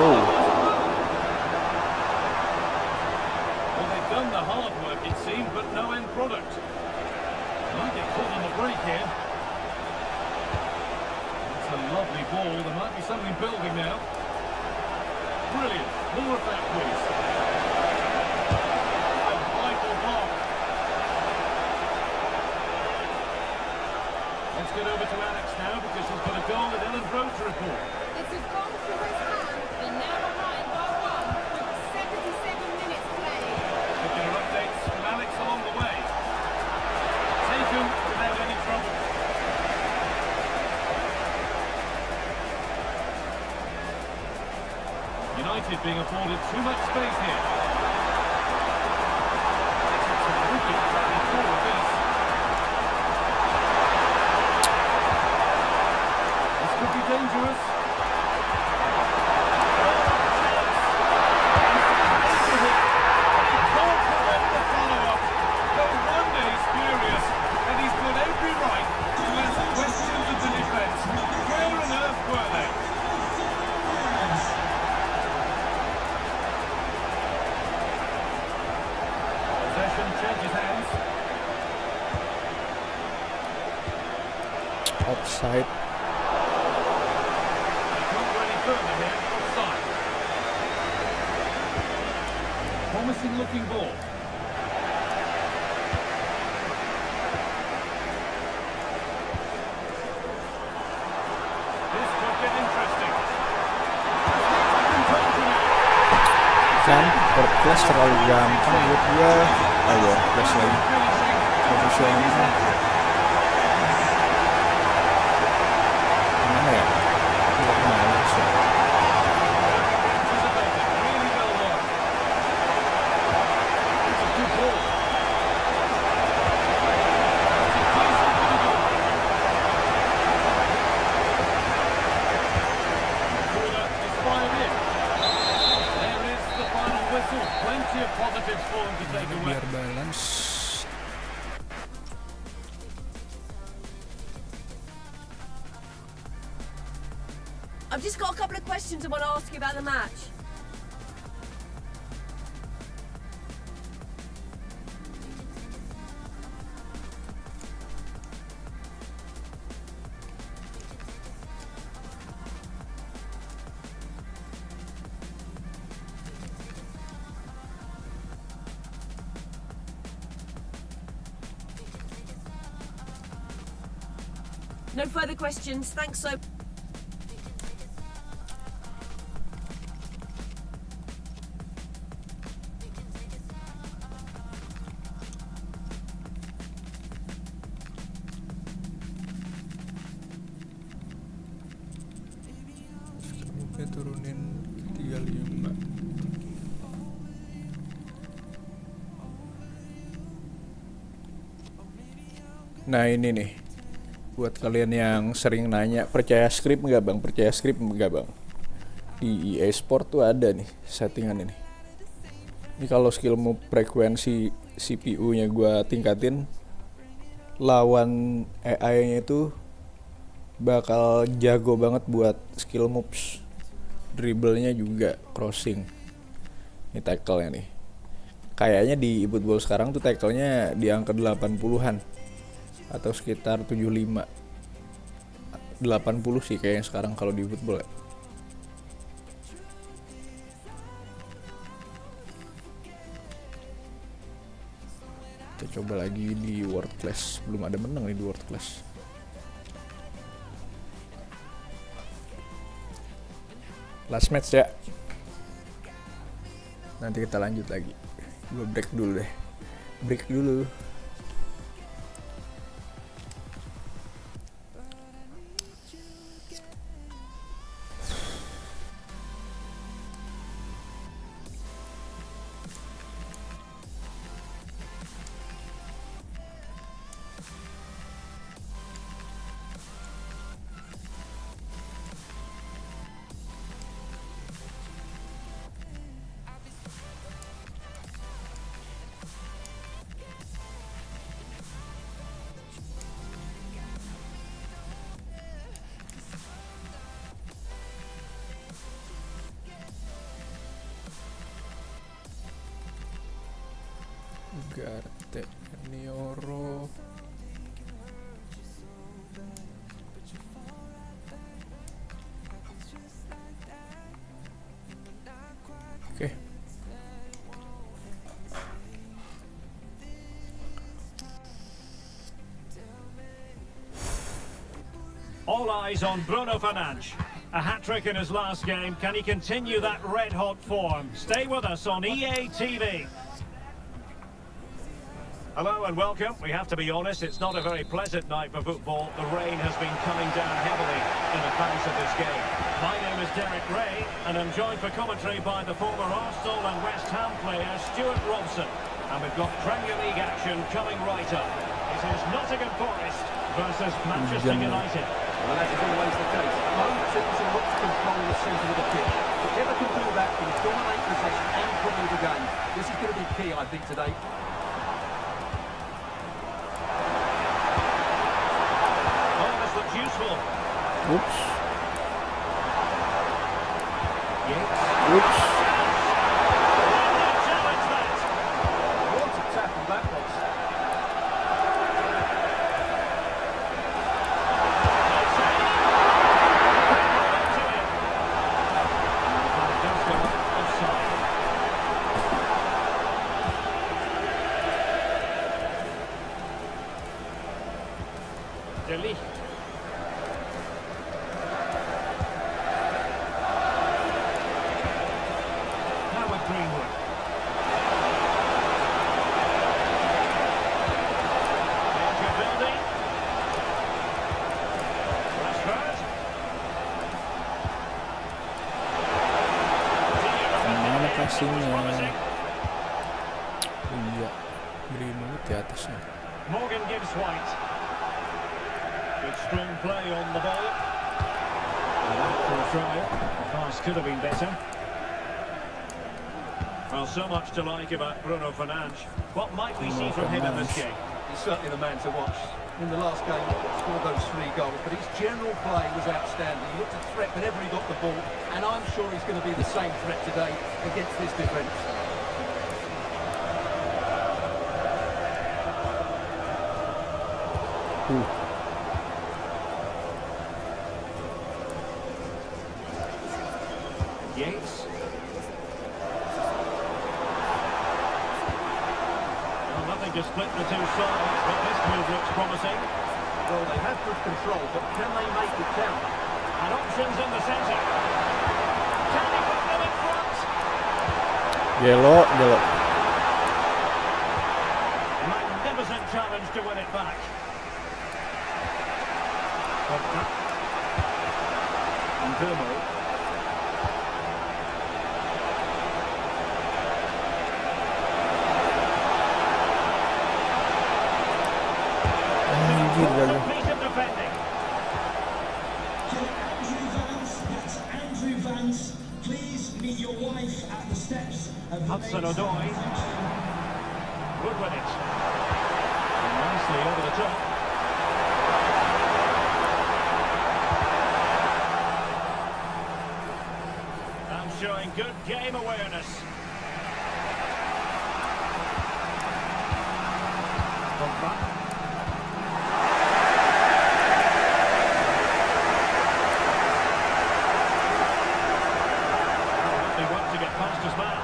Oh. Well, they've done the hard work, it seemed, but no end product. Might get caught on the break here. It's a lovely ball. There might be something building now. Brilliant. More of that, please. A vital block. Let's get over to Alex now because she's got a goal at Ellen Road to report. This has gone through his hand. They're now behind by 1 with 77 minutes played. Looking at updates from Alex along the way. Taken without any trouble. United being afforded too much space here. It's a terrific tracking forward, this. This could be dangerous. Changes hands. Offside. They can't go any further here. Offside. Promising looking ball. This could get interesting. Kan Perples terlalu gampang buat gua. Ayo, plus lagi. Profesional. Mana ya? Tidak kemana sih. Really well won. It's a good ball. Corner is fired in. There is the final whistle. Plenty of positives for them to take away. Biar balance. I've just got a couple of questions I want to ask you about the match. No further questions. Thanks so. Oke, turunin 35. Nah ini nih, buat kalian yang sering nanya percaya skrip nggak bang, percaya skrip nggak bang, di EA Sport tuh ada nih settingan ini. Ini kalau skill move frekuensi CPU nya gua tingkatin, lawan AI nya itu bakal jago banget buat skill moves, dribblenya juga, crossing. Ini tackle-nya nih, kayaknya di football sekarang tuh tackle-nya di angka 80-an atau sekitar 75, 80 sih kayaknya sekarang kalau di football ya. Kita coba lagi di World Class. Belum ada menang nih di World Class. Last match ya. Nanti kita lanjut lagi. Gue break dulu deh. Break dulu. Garte Nioro. Oke. All eyes on Bruno Fernandes. A hat-trick in his last game. Can he continue that red-hot form? Stay with us on EA TV. Hello and welcome. We have to be honest, it's not a very pleasant night for football. The rain has been coming down heavily in advance of this game. My name is Derek Ray, and I'm joined for commentary by the former Arsenal and West Ham player Stuart Robson. And we've got Premier League action coming right up. It is Nottingham Forest versus Manchester United. Well, as is always the case, both teams will look to control the centre of the pitch. Whichever can do that can dominate possession and probably the game. This is going to be key, I think, today. Useful. Oops. Yes. Oops. Challenge that. What a tackle that was. Delete. Iya, Greenwood di atasnya. Morgan gives White. Good strong play on the ball. For a try. The pass could have been better. Well, so much to like about Bruno Fernandes. What might we see from him in this game? He's certainly the man to watch. In the last game, he scored those 3 goals, but his general play was outstanding. He looked a threat whenever he got the ball, and I'm sure he's going to be the same threat today against this defence. Yates. Well, nothing to split the two sides, but this move looks promising. Well, they have good control, but can they make it count? And options in the centre. Can he put them in front? Yellow. Magnificent challenge to win it back. And Dermo. Piece of defending. Andrew Vance, please meet your wife at the steps of Hudson-Odoi would win it. And nicely over the top. And showing good game awareness. They want to get past his man.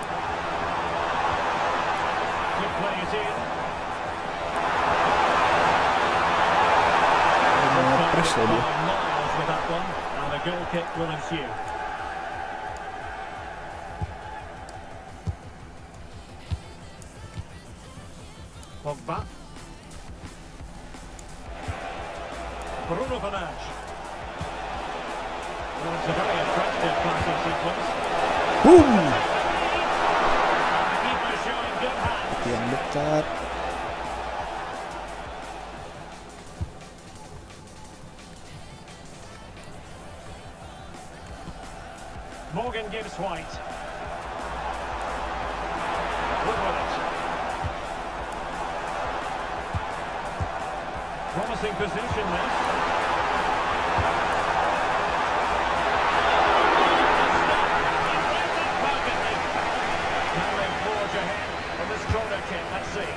dia. Miles with that one, and a goal kick will ensue. Pogba. Bruno Fernandes. Well, it's a very attractive passing sequence. Boom. And the keeper showing good hands. Yang dekat. Morgan gives White. Good with it. Promising position this. Now they forge ahead from this corner kick. Let's see.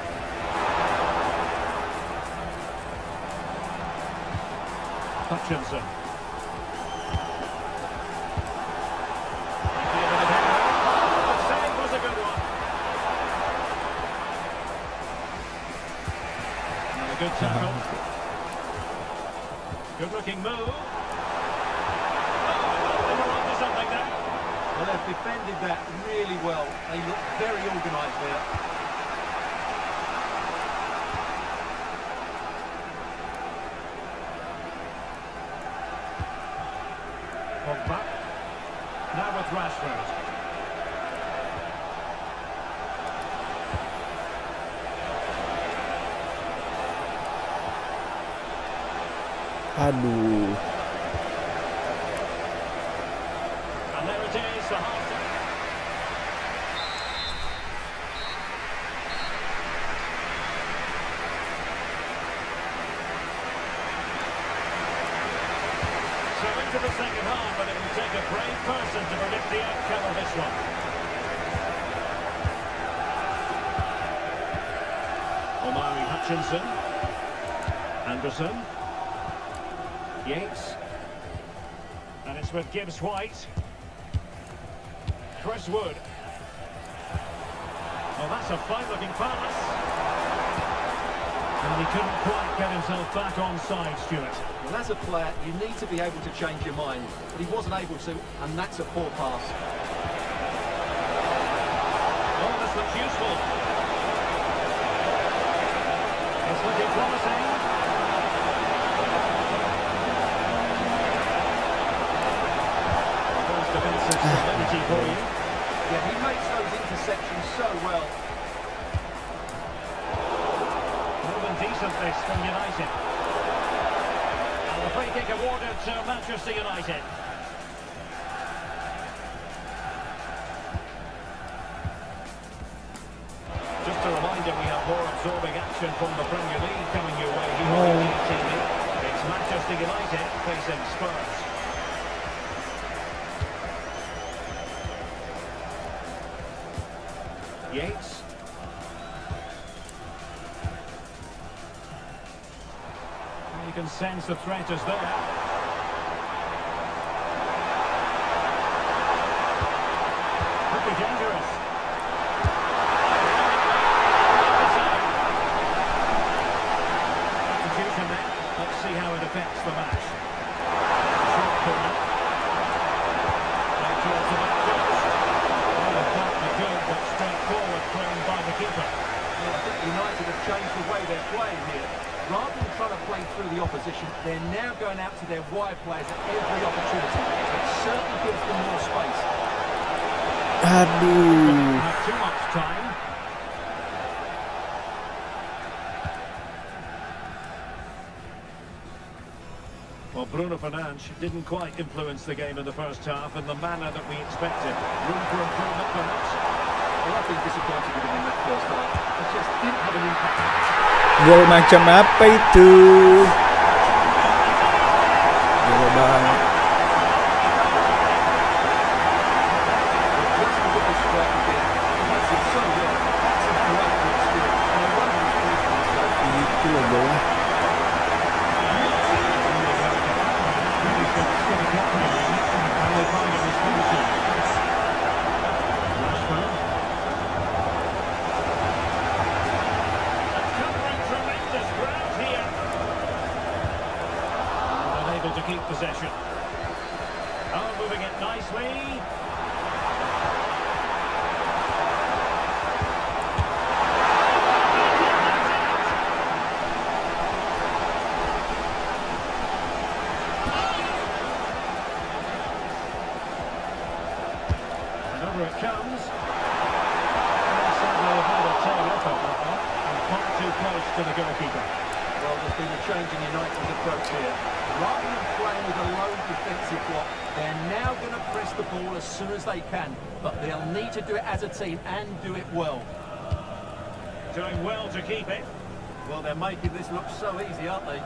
Hutchinson. The save was a good one. And a good tackle. Good looking move. Oh, they were onto something there. Well, they've defended that really well. They look very organised there. Pogba. Now with Rashford. Aduh. And there it is, the half. So into the second half, and it will take a brave person to predict the outcome of this one. Omari Hutchinson. Anderson. Yates. And it's with Gibbs White. Chris Wood. Well, that's a fine-looking pass. And he couldn't quite get himself back onside, Stuart. Well, as a player, you need to be able to change your mind. But he wasn't able to, and that's a poor pass. Oh, this looks useful. It's looking promising. There's defensive stability for you. Yeah, he makes those interceptions so well. More than decent this from United. And the free kick awarded to Manchester United. Just a reminder, we have more absorbing action from the Premier League coming your way here on TV. It's Manchester United facing Spurs. Yates. You can sense the threat is there. Could be dangerous. Substitution there. Let's see how it affects the match. Short corner. Back towards the back post. Well, a good but straightforward thrown by the keeper. Yeah, I think United have changed the way they're playing here. Rather than trying to play through the opposition, they're now going out to their wide players at every opportunity. It certainly gives them more space. Aduh. Have too much time. Well, Bruno Fernandes didn't quite influence the game in the first half in the manner that we expected. Room for improvement, perhaps. Well, I've been disappointed with him in that first half. It just didn't have an impact. Gol macam apa itu? Gol banget. Just look at the strike again. He hits it so well. That's a great good skill. And I wonder if he's going to go. Gitu loh golnya. to the goalkeeper. Well, there's been a change in United's approach here. Rather than playing with a lone defensive block, they're now going to press the ball as soon as they can. But they'll need to do it as a team and do it well. Doing well to keep it. Well, they're making this look so easy, aren't they?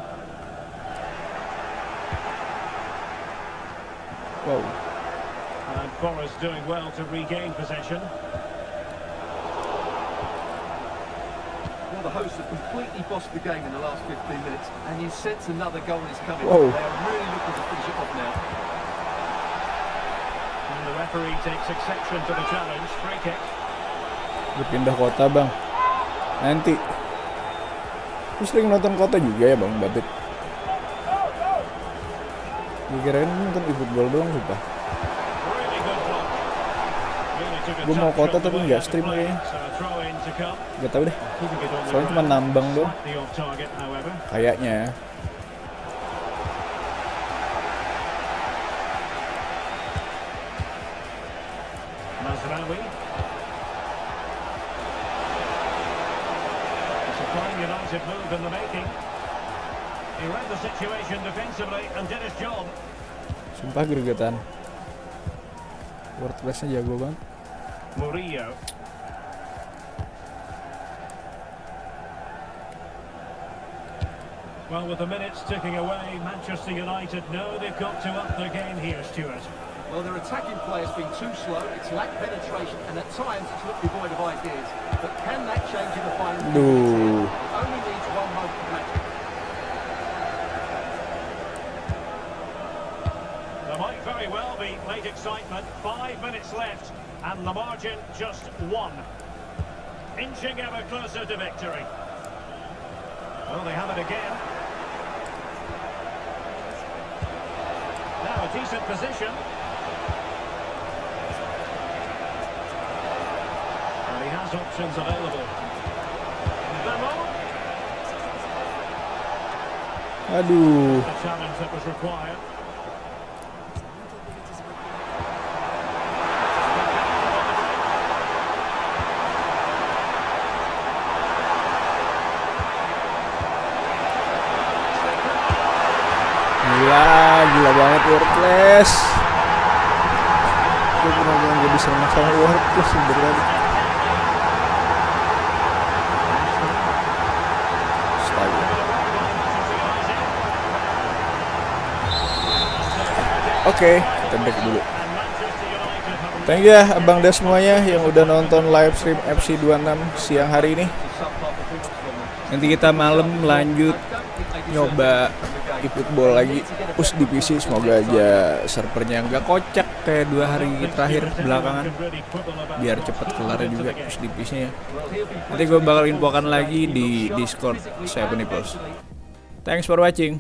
Wow. And Forest doing well to regain possession. Well, the hosts have completely bossed the game in the last 15 minutes, and you sense another goal is coming. Whoa. They're really looking to finish it off now. And the referee takes exception to the challenge. Free kick. Gue pindah kota bang. Nanti. Lu sering nonton kota juga ya bang Babit? Gue kirain nonton e-football doang sumpah. Really good block. Really took a Gue mau tough kota shot tapi away nggak from stream play. kayaknya. So a throw in to come. Gak tau deh. Keeping it on the Soalnya cuma ground. nambang doang. Slightly off target, however. Kayaknya. Mazraoui. It's a fine United move in the making. He read the situation defensively and did his job. Sumpah gregetan. Word class-nya jago banget. Murillo. Well, with the minutes ticking away, Manchester United know they've got to up their game here, Stuart. Well, their attacking play has been too slow, it's lacked penetration, and at times it's looked devoid of ideas. But can that change in the final? Duh. It only needs one moment of magic. There might very well be late excitement. 5 minutes left, and the margin just one. Inching ever closer to victory. Well, they have it again. Now a decent position. And he has options available. Lemon, Aduh. the challenge that was required. Gila banget word class. Gue pernah bilang gak bisa sama word class beneran. Astaga. Oke, kita break dulu. Thank you ya abang dan semuanya yang udah nonton live stream FC 26 siang hari ini. Nanti kita malam lanjut nyoba e-football lagi, push di PC. Semoga aja servernya nggak kocak kayak 2 hari terakhir belakangan, biar cepet kelar juga push di PC nya. Nanti gue bakal infokan lagi di Discord 7 Nipples. Thanks for watching.